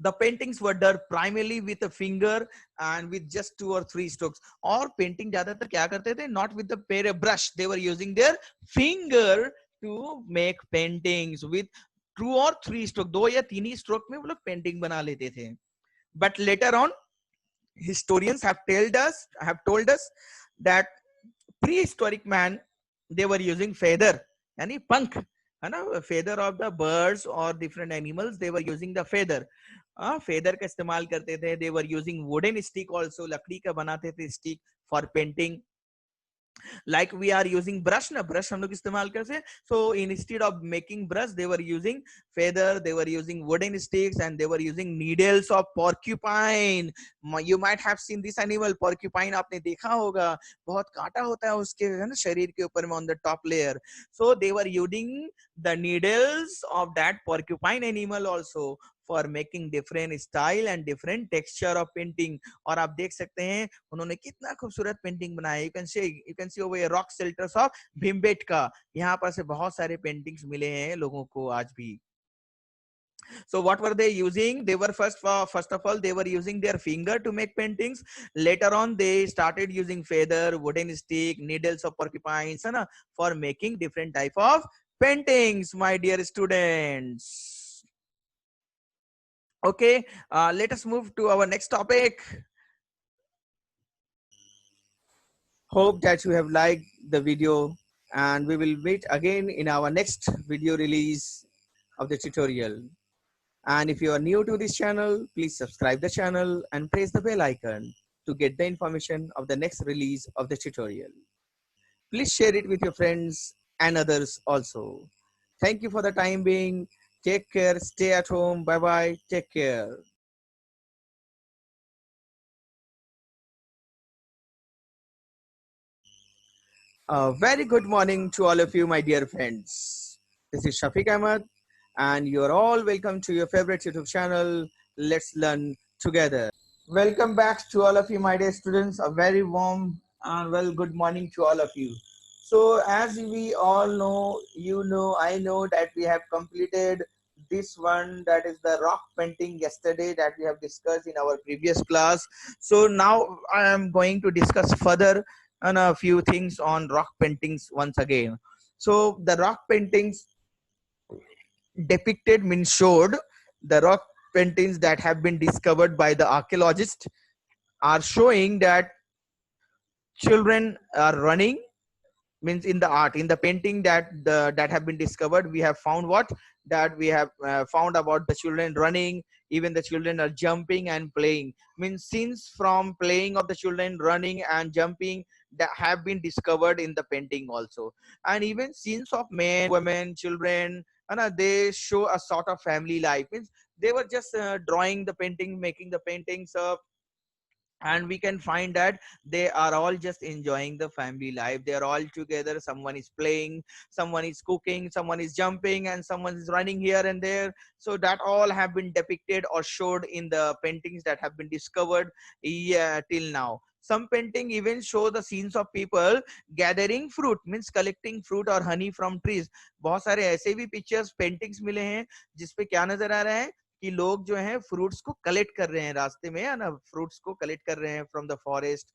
The paintings were done primarily with a finger and with just 2 or 3 strokes. और painting ज्यादातर क्या करते थे? Not with the brush. They were using their finger to make paintings with 2 or 3 strokes. 2 या 3 ही stroke में वो लोग painting बना लेते थे. But later on, historians have told us that prehistoric man, they were using feather, यानी पंख, है ना. feather of the birds or different animals, they were using the feather. Feather का इस्तेमाल करते थे. They were using wooden stick also. लकड़ी का बनाते थे stick for painting. like we are using brush na, brush हम लोग इस्तेमाल करते हैं. So instead of making brush, they were using feather, they were using wooden sticks, and they were using needles of porcupine. You might have seen this animal, porcupine. आपने देखा होगा, बहुत कांटा होता है उसके, है ना, शरीर के ऊपर में on the top layer. So they were using the needles of that porcupine animal also for making different style and different texture of painting. और आप देख सकते हैं उन्होंने कितना खूबसूरत पेंटिंग बनाया. you can see over here rock shelters of Bhimbetka. यहाँ पर से बहुत सारे पेंटिंग्स मिले हैं लोगों को आज भी. So what were they using? They were first of all they were using their finger to make paintings. Later on they started using feather, wooden stick, needles of porcupines, है ना, for making different type of paintings, my dear students. Okay, let us move to our next topic. Hope that you have liked the video, and we will meet again in our next video release of the tutorial. And if you are new to this channel, please subscribe the channel and press the bell icon to get the information of the next release of the tutorial. Please share it with your friends and others also. Thank you for the time being. Take care. Stay at home. Bye bye. Take care. Very good morning to all of you, my dear friends. This is Shafiq Ahmed, and you're all welcome to your favorite YouTube channel. Let's learn together. Welcome back to all of you, my dear students. A very warm and well good morning to all of you. So, as we all know, you know, I know that we have completed this one, that is the rock painting yesterday, that we have discussed in our previous class. So now I am going to discuss further on a few things on rock paintings once again. So the rock paintings depicted means showed the rock paintings that have been discovered by the archaeologists are showing that children are running, means in the art, in the painting that have been discovered, we have found what, that we have found about the children running, even the children are jumping and playing, means scenes from playing of the children running and jumping that have been discovered in the painting also. And even scenes of men, women, children, and they show a sort of family life, means they were just drawing the painting, making the paintings, and we can find that they are all just enjoying the family life. They are all together, someone is playing, someone is cooking, someone is jumping, and someone is running here and there. So that all have been depicted or showed in the paintings that have been discovered, yeah, till now. Some painting even show the scenes of people gathering fruit, means collecting fruit or honey from trees. बहुत सारे ऐसे भी pictures paintings मिले हैं जिसपे क्या नजर आ रहा है कि लोग जो हैं फ्रूट्स को कलेक्ट कर रहे हैं, रास्ते में है ना, फ्रूट्स को कलेक्ट कर रहे हैं from the forest,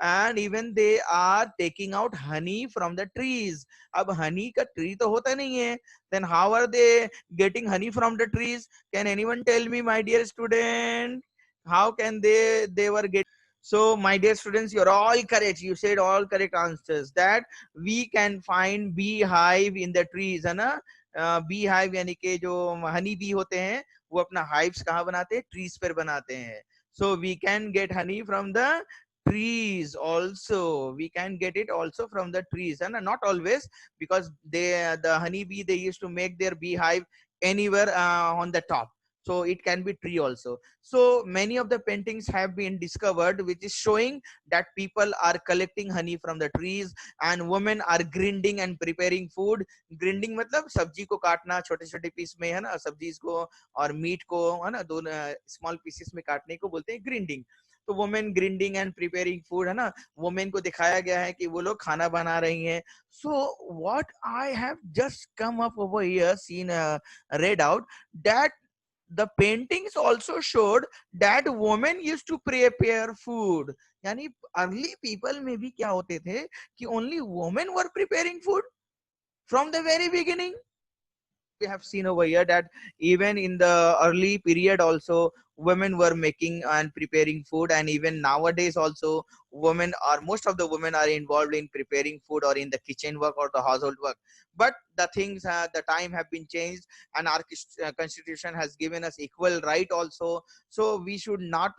and even they are taking out honey from the trees. अब हनी का ट्री तो होता नहीं है, then how are they getting honey from the trees? Can anyone tell me, my dear student, how can they were get? So my dear students, you're all correct, you said all correct answers, that we can find beehive in the trees, है ना. Bee hive यानी कि जो honey bee होते हैं वो अपना hives कहाँ बनाते हैं, ट्रीज पर बनाते हैं. So we can get honey from the trees also, we can get it also from the trees, and not always, because they, the honey bee, they used to make their beehive anywhere on the top, so it can be tree also. So many of the paintings have been discovered which is showing that people are collecting honey from the trees, and women are grinding and preparing food. Grinding मतलब सब्जी को काटना छोटे छोटे piece में, है ना, सब्जी को और मीट को, है ना, दोनों स्मॉल पीसेस में काटने को बोलते हैं ग्रिंडिंग. तो women grinding and preparing food, है ना, वुमेन को दिखाया गया है कि वो लोग खाना बना रही हैं. So what I have just come up over here, seen, read out that the paintings also showed that women used to prepare food. यानी अर्ली पीपल में भी क्या होते थे कि only women were preparing food from the very beginning. We have seen over here that even in the early period also women were making and preparing food, and even nowadays also women, or most of the women, are involved in preparing food or in the kitchen work or the household work. But the things, the time have been changed, and our constitution has given us equal right also. So we should not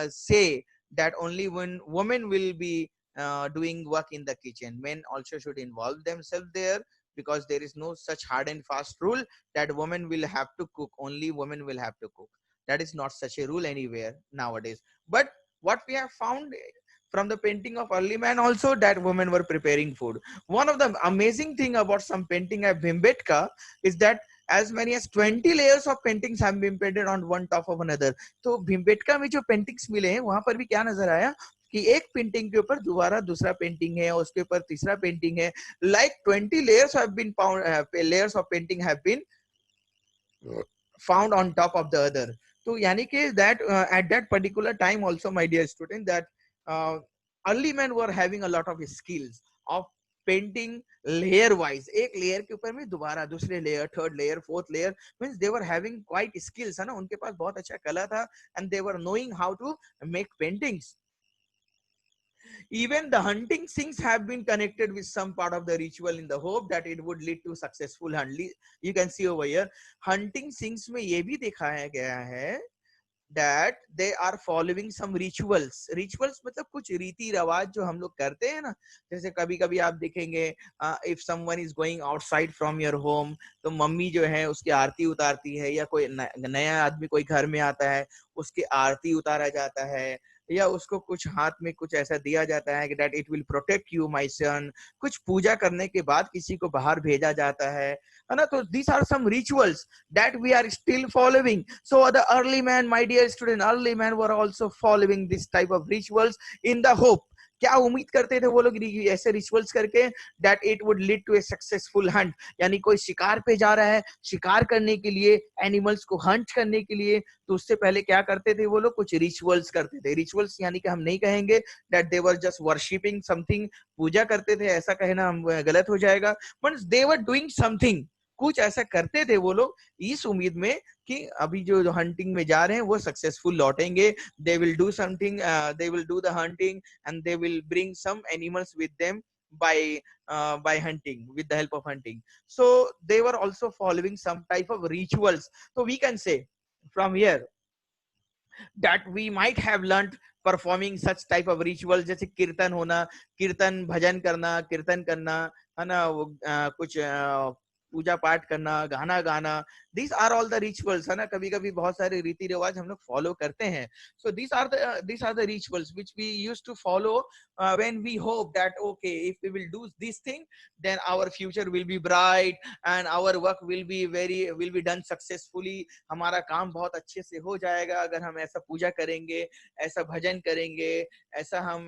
say that only when women will be doing work in the kitchen, men also should involve themselves there, because there is no such hard and fast rule that women will have to cook, only women will have to cook. That is not such a rule anywhere nowadays. But what we have found from the painting of early man also, that women were preparing food. One of the amazing thing about some painting of Bhimbetka is that as many as 20 layers of paintings have been painted on one top of another. तो भीमबेटका में जो paintings मिले हैं वहां पर भी क्या नजर आया कि एक पेंटिंग के ऊपर दोबारा दूसरा पेंटिंग है, उसके ऊपर तीसरा पेंटिंग है. Like 20 layers have been found, layers of painting have been found on top of the other. तो यानी कि that at that particular time also, my dear student, that early men were having a lot of skills of painting layer wise, एक layer के ऊपर में दोबारा दूसरे layer, third layer, fourth layer, means they were having quite skills, है ना, उनके पास बहुत अच्छा कला था, and they were knowing how to make paintings. Even the hunting things have been connected with some part of the ritual in the hope that it would lead to successful hunting. You can see over here, hunting things में ये भी दिखाया गया है that they are following some rituals. Rituals मतलब कुछ रीति रिवाज जो हम लोग करते हैं ना, जैसे कभी कभी आप देखेंगे if someone is going outside from your home, तो मम्मी जो है उसकी आरती उतारती है, या कोई नया आदमी कोई घर में आता है उसकी आरती उतारा जाता है, या उसको कुछ हाथ में कुछ ऐसा दिया जाता है कि that it will protect you my son. कुछ पूजा करने के बाद किसी को बाहर भेजा जाता है ना. तो these are some rituals that we are still following. So the early man, my dear student, early man were also following this type of rituals in the hope. क्या उम्मीद करते थे वो लोग ऐसे रिचुअल्स करके, that it would lead to a successful hunt. यानी कोई शिकार पे जा रहा है, शिकार करने के लिए, एनिमल्स को हंट करने के लिए, तो उससे पहले क्या करते थे वो लोग, कुछ रिचुअल्स करते थे. रिचुअल्स यानी कि हम नहीं कहेंगे that they were just worshipping something, पूजा करते थे ऐसा कहना हम गलत हो जाएगा, but they were doing something. कुछ ऐसा करते थे वो लोग इस उम्मीद में कि अभी जो हंटिंग में जा रहे हैं वो सक्सेसफुल लौटेंगे. they will do something, they will do the hunting and they will bring some animals with them by hunting, with the help of hunting. So they were also following some type of rituals. So we can say from here that we might have learned performing such type of rituals, जैसे कीर्तन होना, कीर्तन भजन करना, कीर्तन करना है ना, कुछ पूजा पाठ करना, गाना गाना. these are all the rituals है ना. कभी कभी बहुत सारे रीति रिवाज हम लोग फॉलो करते हैं. so these are the rituals which we used to follow when we hope that okay, if we will do this thing then our future will be bright and our work will be done successfully. हमारा काम बहुत अच्छे से हो जाएगा अगर हम ऐसा पूजा करेंगे, ऐसा भजन करेंगे, ऐसा हम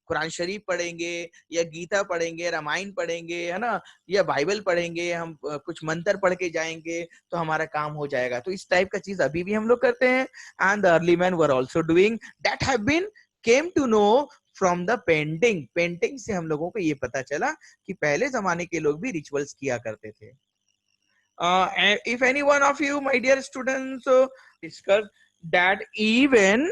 कुरान शरीफ पढ़ेंगे या गीता पढ़ेंगे, रामायण पढ़ेंगे है ना, या बाइबल पढ़ेंगे, हम कुछ मंत्र पढ़ के जाएंगे तो हमारा काम हो जाएगा. तो इस टाइप का चीज अभी भी हम लोग करते हैं. And the early man were also doing that, have been came to know from the painting. Painting से हम लोगों को ये पता चला कि पहले जमाने के लोग भी रिचुअल्स किया करते थे. If any one of you, my dear students, discuss that even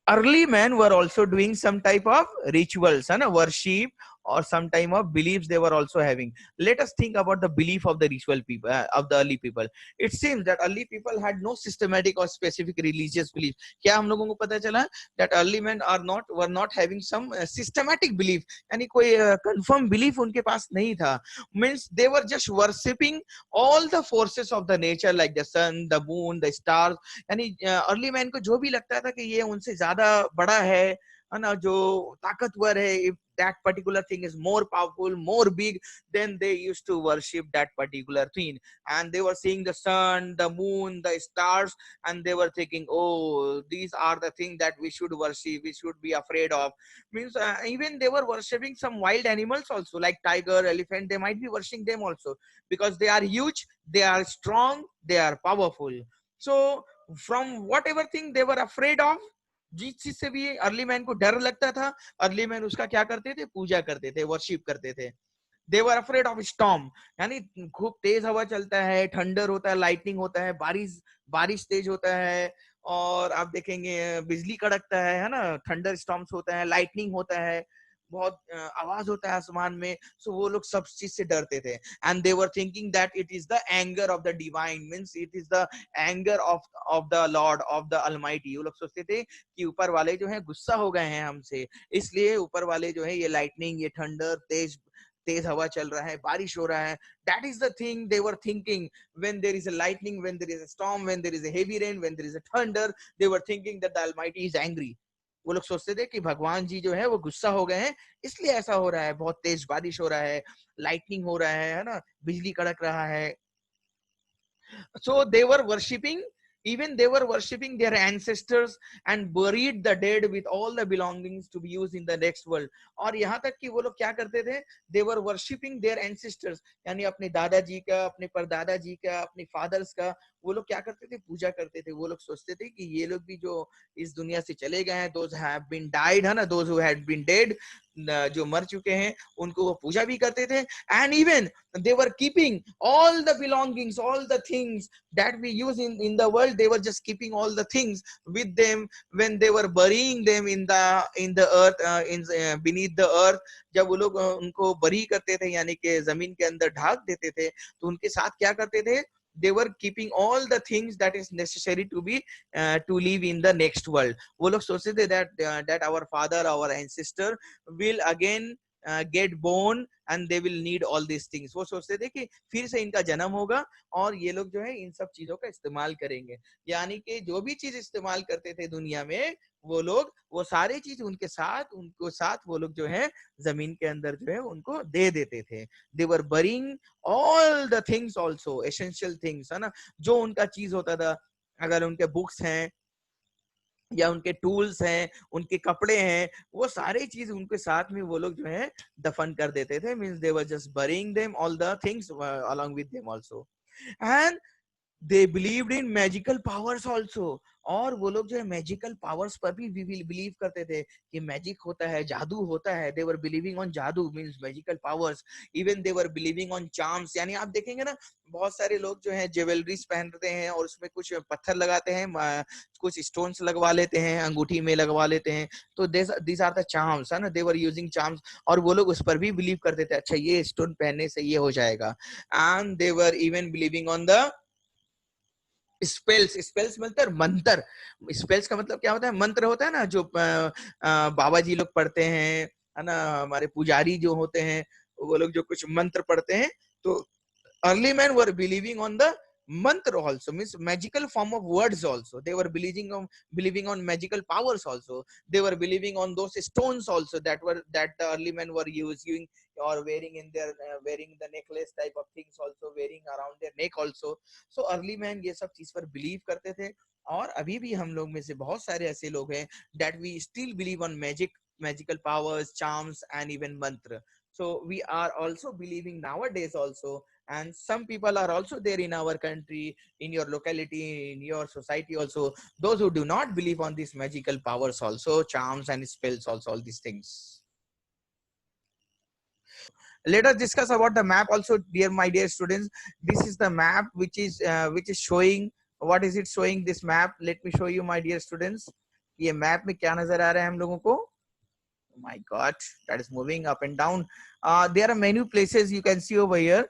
early men were also doing some type of rituals and worship, or some type of beliefs they were also having. Let us think about the belief of the ritual people, of the early people. It seems that early people had no systematic or specific religious belief. क्या हम लोगों को पता चला that early men were not having some systematic belief, यानी कोई confirm belief उनके पास नहीं था. Means they were just worshipping all the forces of the nature like the sun, the moon, the stars. यानी अर्ली मैन को जो भी लगता था कि ये उनसे ज्यादा बड़ा है ना, जो ताकतवर है, if that particular thing is more powerful, more big, then they used to worship that particular thing. And they were seeing the sun, the moon, the stars, and they were thinking, oh, these are the things that we should worship, we should be afraid of. Means even they were worshipping some wild animals also, like tiger, elephant. They might be worshipping them also because they are huge, they are strong, they are powerful. So from whatever thing they were afraid of, जिस चीज से भी early man को डर लगता था, early man उसका क्या करते थे, पूजा करते थे, वर्शिप करते थे. They were afraid of storm, यानी खूब तेज हवा चलता है, थंडर होता है, लाइटनिंग होता है, बारिश तेज होता है, और आप देखेंगे बिजली कड़कता है ना, थंडर स्टॉर्म्स होता है, लाइटनिंग होता है, बहुत आवाज होता है आसमान में. सो वो लोग सब चीज से डरते थे. And they were thinking that it is the anger of the divine, means it is the anger of the Lord of the Almighty. वो लोग सोचते थे कि ऊपर वाले जो है गुस्सा हो गए हैं हमसे, इसलिए ऊपर वाले जो है ये लाइटनिंग, ये थंडर, तेज हवा चल रहा है, बारिश हो रहा है. That is the thing they were thinking when there is a lightning, when there is a storm, when there is a heavy rain, when there is a thunder. They were thinking that the Almighty is angry. वो लोग सोचते थे कि भगवान जी जो है वो गुस्सा हो गए हैं, इसलिए ऐसा हो रहा है, बहुत तेज बारिश हो रहा है, लाइटनिंग हो रहा है ना, बिजली कड़क रहा है. So they were worshipping, even they were worshipping their ancestors and buried the dead with all the belongings to be used in the next world. और यहाँ तक कि वो लोग क्या करते थे, they were worshipping their ancestors, यानी अपने दादाजी का, अपने परदादाजी का, अपने फादर्स का, वो लोग क्या करते थे, पूजा करते थे. वो लोग सोचते थे कि ये लोग भी जो इस दुनिया से चले गए हैं, those have been died है ना, those who had been dead, जो मर चुके हैं, उनको वो पूजा भी करते थे. And even they were keeping all the belongings, all the things that we use in the world. They were just keeping all the things with them when they were burying them in the earth, beneath the earth. जब वो लोग उनको बरी करते थे, यानी कि जमीन के अंदर ढाक देते थे, तो उनके साथ क्या करते थे, they were keeping all the things that is necessary to be to live in the next world. वो लोग सोचते थे that our father, our ancestor will again get born and they will need all these things. वो सोचते थे कि फिर से इनका जन्म होगा और ये लोग जो है इन सब चीजों का इस्तेमाल करेंगे। यानी कि जो भी चीज इस्तेमाल करते थे दुनिया में वो लोग, वो सारी चीज उनको साथ वो लोग जो है जमीन के अंदर जो है उनको दे देते थे। They were burying all the things also, essential things, है ना, जो उनका चीज होता था। अगर उनके बुक्स हैं या उनके टूल्स हैं, उनके कपड़े हैं, वो सारी चीज उनके साथ में वो लोग जो है दफन कर देते थे। Means they were just burying them all the things along with them also. And they believed in magical powers also. और वो लोग जो है मैजिकल पावर्स पर भी बिलीव करते थे कि मैजिक होता है, जादू होता है। they were believing on जादू means magical powers. even they were believing on charms, यानी आप देखेंगे ना बहुत सारे लोग जो है ज्वेलरीज पहनते हैं और उसमें कुछ पत्थर लगाते हैं, कुछ स्टोन्स लगवा लेते हैं, अंगूठी में लगवा लेते हैं, तो these are the charms, है ना, they were using charms। और वो लोग उस पर भी बिलीव करते थे, अच्छा ये स्टोन पहनने से ये हो जाएगा। and they were even believing on the spells. Spells मतलब मंत्र। स्पेल्स का मतलब क्या होता है? मंत्र होता है ना, जो बाबा जी लोग पढ़ते हैं, है ना, हमारे पुजारी जो होते हैं वो लोग जो कुछ मंत्र पढ़ते हैं। तो early men were believing on the mantra also, means magical form of words also. They were believing on magical powers also. They were believing on those stones also that the early men were using or wearing in their wearing the necklace type of things also, wearing around their neck also. So early men ये सब चीज पर believe करते थे। और अभी भी हम लोग में से बहुत सारे ऐसे लोग हैं that we still believe on magical powers, charms and even mantra. So we are also believing nowadays also, and some people are also there in our country, in your locality, in your society also, those who do not believe on these magical powers also, charms and spells also, all these things. Let us discuss about the map also, dear my dear students. This is the map which is showing, what is it showing, this map? Let me show you my dear students. ये map में क्या नजर आ रहा है हम लोगों को? Oh my god, that is moving up and down. There are many places you can see over here.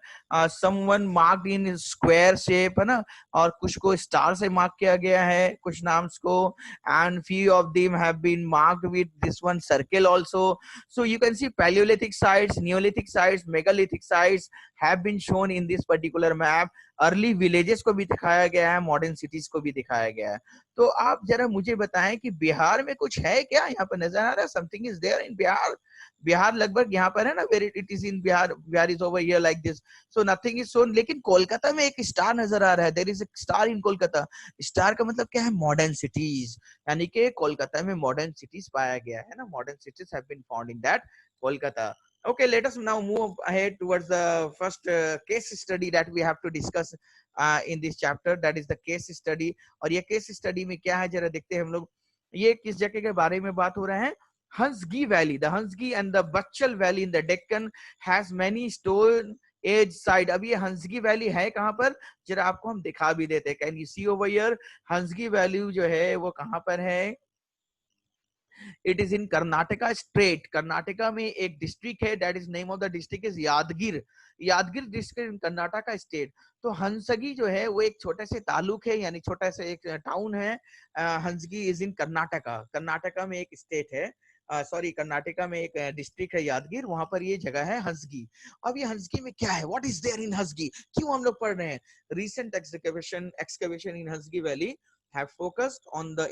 Someone marked in square shape, है ना, और कुछ को star से mark किया गया है, कुछ नाम्स को, and few of them have been marked with this one circle also. So you can see Paleolithic sites, Neolithic sites, megalithic sites have been shown in this particular map. Early villages को भी दिखाया गया है, modern cities को भी दिखाया गया है। तो आप जरा मुझे बताएं कि बिहार में कुछ है क्या? यहाँ पर नजर आ रहा है something is there in Bihar? Bihar लगभग यहाँ पर है ना, where it is in Bihar, Bihar is over here like this, so nothing is shown. लेकिन कोलकाता में एक स्टार नजर आ रहा है, there is a star in Kolkata. Star का मतलब क्या है? मॉडर्न सिटीज, यानी कि कोलकाता में मॉडर्न सिटीज पाया गया है ना, modern cities have been found in that Kolkata. Okay, let us now move ahead towards the first case study that we have to discuss in this chapter, that is the case study. और ये case study में क्या है जरा देखते हैं हम लोग। ये किस जगह के बारे में बात हो रहा है? Hansgi Valley. The Hansgi and the Bachal Valley in the Deccan has many stone age site. अब ये हंसगी वैली है कहाँ पर? जरा आपको हम दिखा भी देते हैं। Can you see over here? Hunsgi valley जो है वो कहाँ पर है? It is in Karnataka state. Karnataka में एक डिस्ट्रिक्ट है, that is name of the district is Yadgir. Yadgir district in Karnataka state. तो हंसगी जो है वो एक छोटे से तालुक है, यानी छोटा सा एक टाउन है। हंसगी इज इन कर्नाटका। कर्नाटका में एक स्टेट है, सॉरी कर्नाटका में एक डिस्ट्रिक्ट है यादगिर, वहां पर ये जगह है हंसगी। अब ये हंसगी में क्या है? What is there in Hunsgi? क्यों हम लोग पढ़ रहे हैं? Recent excavation in Hunsgi valley have focused on the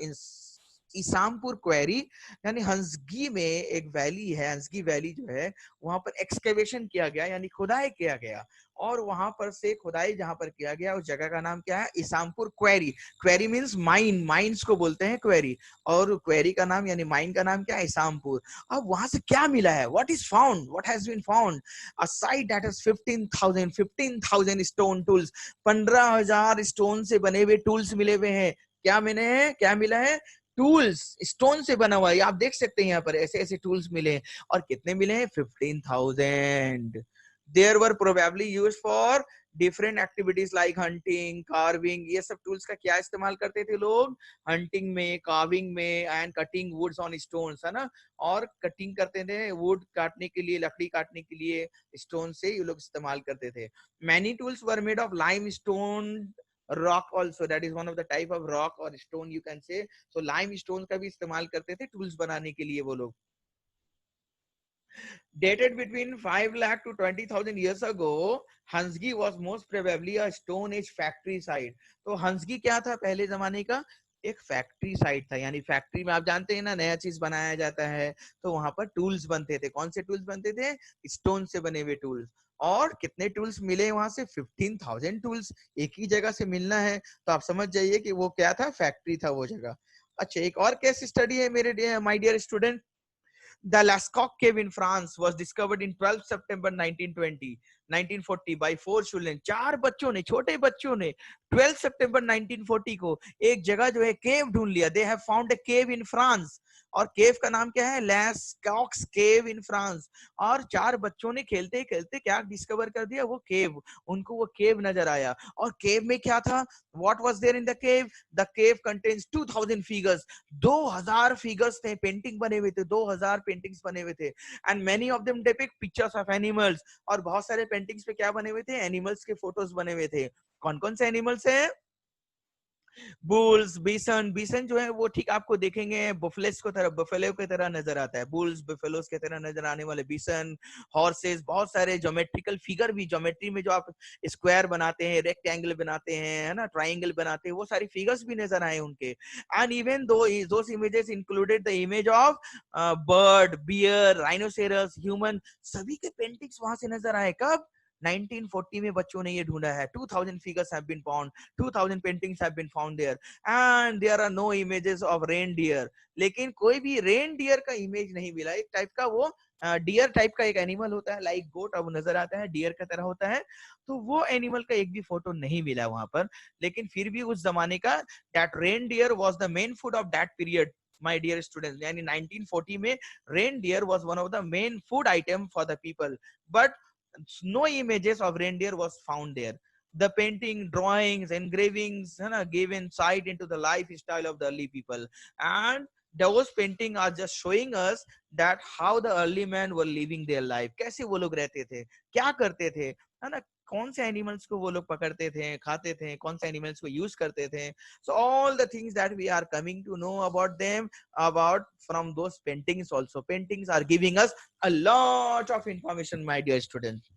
Isampur quarry, यानी हंसगी में एक वैली है, हंसगी वैली जो है वहां पर एक्सकेवेशन किया गया, यानी खुदाई किया गया। और वहां पर से खुदाई जहां पर किया गया उस जगह का नाम क्या है? Isampur quarry. Quarry means mine, mines को बोलते हैं क्वेरी, और क्वेरी का नाम यानी माइन का नाम क्या है? ईसामपुर। अब वहां से क्या मिला है? What is found? What has been found? A site that has 15,000 stone tools. 15,000 stone से बने हुए टूल्स मिले हुए हैं। क्या मिले हैं? क्या मिला है? टूल्स स्टोन से बना हुआ है। आप देख सकते हैं यहाँ पर ऐसे ऐसे टूल्स मिले हैं। और कितने मिले हैं? 15,000। There were probably used for different activities like hunting, carving, ये सब टूल्स का क्या इस्तेमाल करते थे लोग? हंटिंग में, कार्विंग में and cutting woods on stones, है ना, और कटिंग करते थे वुड काटने के लिए, लकड़ी काटने के लिए स्टोन से ये लोग इस्तेमाल करते थे। Many tools were made of lime stone, rock also, that is one of the type of rock और stone you can say. So lime stone का भी इस्तेमाल करते थे टूल्स बनाने के लिए वो लोग। Dated between 5 lakh to 20,000 years ago, हंसगी was most probably a stone age factory site. तो हंसगी क्या था पहले जमाने का? एक फैक्ट्री साइट था, यानी फैक्ट्री में आप जानते हैं ना, नया चीज बनाया जाता है तो वहां पर टूल्स बनते थे। कौन से टूल्स बनते थे? स्टोन से बने हुए टूल्स। और कितने टूल्स मिले वहां से? 15,000 टूल्स एक ही जगह से मिलना है तो आप समझ जाइए कि वो क्या था, फैक्ट्री था वो जगह। अच्छा, एक और केस स्टडी है मेरे my dear student. The Lascaux cave in France was discovered in 12 September 1940 by 4 children. चार बच्चों ने, छोटे बच्चों ने 12 सितंबर 1940 को एक जगह जो है केव ढूंढ लिया। They have found a cave in France. और केव का नाम क्या है? लैस्कॉक्स केव इन फ्रांस। और चार बच्चों ने खेलते खेलते क्या डिस्कवर कर दिया? वो केव, उनको वो केव नजर आया। और केव में क्या था? What was there in the cave? The cave contains 2000 figures. 2000 figures थे, पेंटिंग बने हुए थे, 2000 पेंटिंग्स बने हुए थे। And many of them depict pictures of animals. और बहुत सारे पेंटिंग्स पे क्या बने हुए थे? एनिमल्स के फोटोज बने हुए थे। कौन कौन से एनिमल्स हैं? बुल्स, बिसन। बिसन जो है वो ठीक आपको देखेंगे बुफलेस को तरह, बफेलो की तरह नजर आता है। बुल्स, बफेलोस की तरह नजर आने वाले बिसन, हॉर्सेस, बहुत सारे ज्योमेट्रिकल फिगर भी, ज्योमेट्री में जो आप स्क्वायर बनाते हैं, रेक्टेंगल बनाते हैं, है ना, ट्राइंगल बनाते हैं, वो सारी फिगर्स भी नजर आए उनके। And even though those images included the image of bird, bear, rhinoceros, human, सभी के पेंटिंग्स वहां से नजर आए। कब? 1940 में बच्चों ने ये ढूंढा है। 2000 figures have been found, 2000 paintings have been found there, and there are no images of reindeer. लेकिन कोई भी रेनडियर का इमेज नहीं मिला। एक टाइप का वो डियर टाइप का एक एनिमल होता है, लाइक गोट, अब नजर आता है, डियर का तरह होता है, तो वो एनिमल का एक भी फोटो नहीं मिला वहां पर। लेकिन फिर भी उस जमाने का that reindeer was the main food of that period my dear students, यानी 1940 में reindeer was one of the main food item for the people, but no images of reindeer was found there. The painting, drawings, engravings, gave insight into the lifestyle of the early people, and those paintings are just showing us that how the early men were living their life. कैसे वो लोग रहते थे, क्या करते थे, है ना, कौन से एनिमल्स को वो लोग पकड़ते थे, खाते थे, कौन से एनिमल्स को यूज करते थे। So all the things that we are coming to know about them, about from those paintings also. Paintings are giving us a lot of information, my dear students.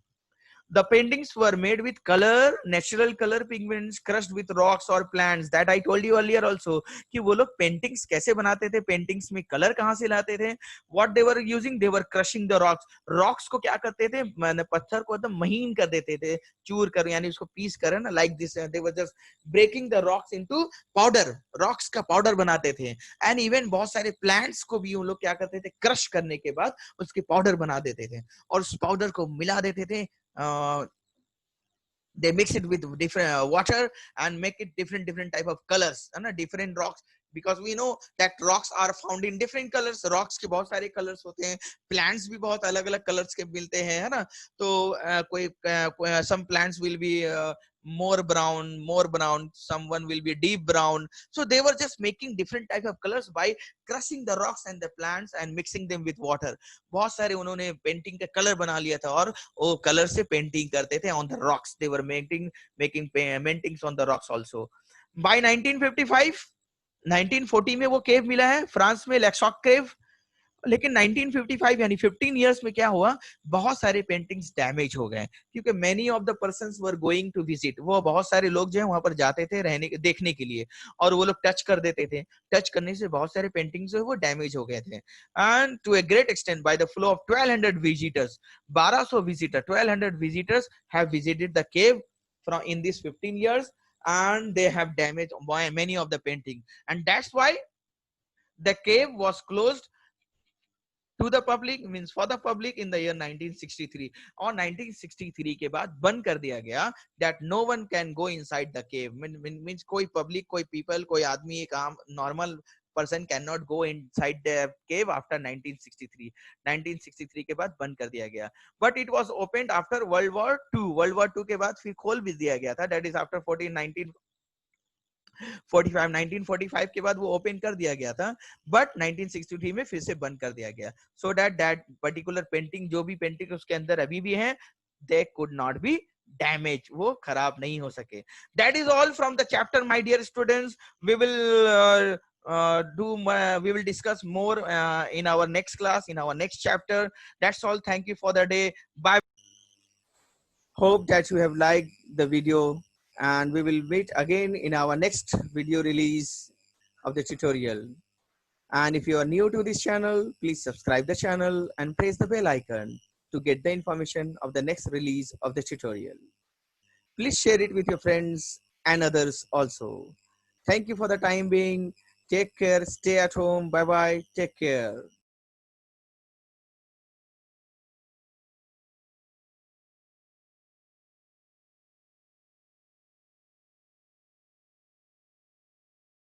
The paintings were made with color, natural color pigments crushed with rocks or plants. That I told you earlier also कि वो लोग paintings कैसे बनाते थे, paintings में color कहाँ से लाते थे? What they were using? They were crushing the rocks. Rocks को क्या करते थे? मैंने पत्थर को एकदम महीन कर देते थे, चूर कर, यानी उसको पीस कर, ना, like this. They were just breaking the rocks into powder. Rocks का powder बनाते थे। And even बहुत सारे plants को भी वो लोग क्या करते थे? Crush करने के बाद उसके powder बना देते थे और उस powder को मिला देते थे। They mix it with different water and make it different type of colors, and different rocks, because we know that rocks are found in different colors. Rocks के बहुत सारे colors होते हैं, plants भी बहुत अलग अलग colors के मिलते हैं, है ना। तो some plants will be more brown, someone will be deep brown. So they were just making different type of colors by crushing the rocks and the plants and mixing them with water. बहुत सारे उन्होंने painting का colour बना लिया था और वो colour से पेंटिंग करते थे on the rocks. They were making paintings on the rocks also. By 1955, 1940 में वो केव मिला है फ्रांस में, लैक्सॉक केव। लेकिन 1955 यानी 15 इयर्स में क्या हुआ? बहुत सारे पेंटिंग्स डैमेज हो गए, क्योंकि many of the persons were going to visit. वो बहुत सारे लोग जो है वहां पर जाते थे रहने देखने के लिए, और वो लोग टच कर देते थे। टच करने से बहुत सारे पेंटिंग्स जो है वो डैमेज हो गए थे। And to a great extent by the flow of 1200 visitors, 1200 visitor, 1200 visitors have visited the cave from in these 15 years, and they have damaged many of the painting, and that's why the cave was closed to the public, means for the public, in the year 1963. और 1963 के बाद बंद कर दिया गया, that no one can go inside the cave. means कोई public, कोई people, कोई आदमी, एक आम normal person cannot go inside the cave after 1963. 1963 के बाद बंद कर दिया गया. But it was opened after World War II. World War II के बाद फिर खोल भी दिया गया था. That is after 1945 के बाद वो ओपन कर दिया गया था. बट 1963 में फिर से बंद कर दिया गया. सो दैट पर्टिकुलर पेंटिंग, जो भी पेंटिंग उसके अंदर अभी भी है, they could not be damage, वो खराब नहीं हो सके. That is all from the chapter my dear students. We will we will discuss more in our next class, in our next chapter. That's all. Thank you for the day. Bye. Hope that you have liked the video, and we will meet again in our next video release of the tutorial. And if you are new to this channel, please subscribe the channel and press the bell icon to get the information of the next release of the tutorial. Please share it with your friends and others also. Thank you for the time being. Take care. Stay at home. Bye bye. Take care.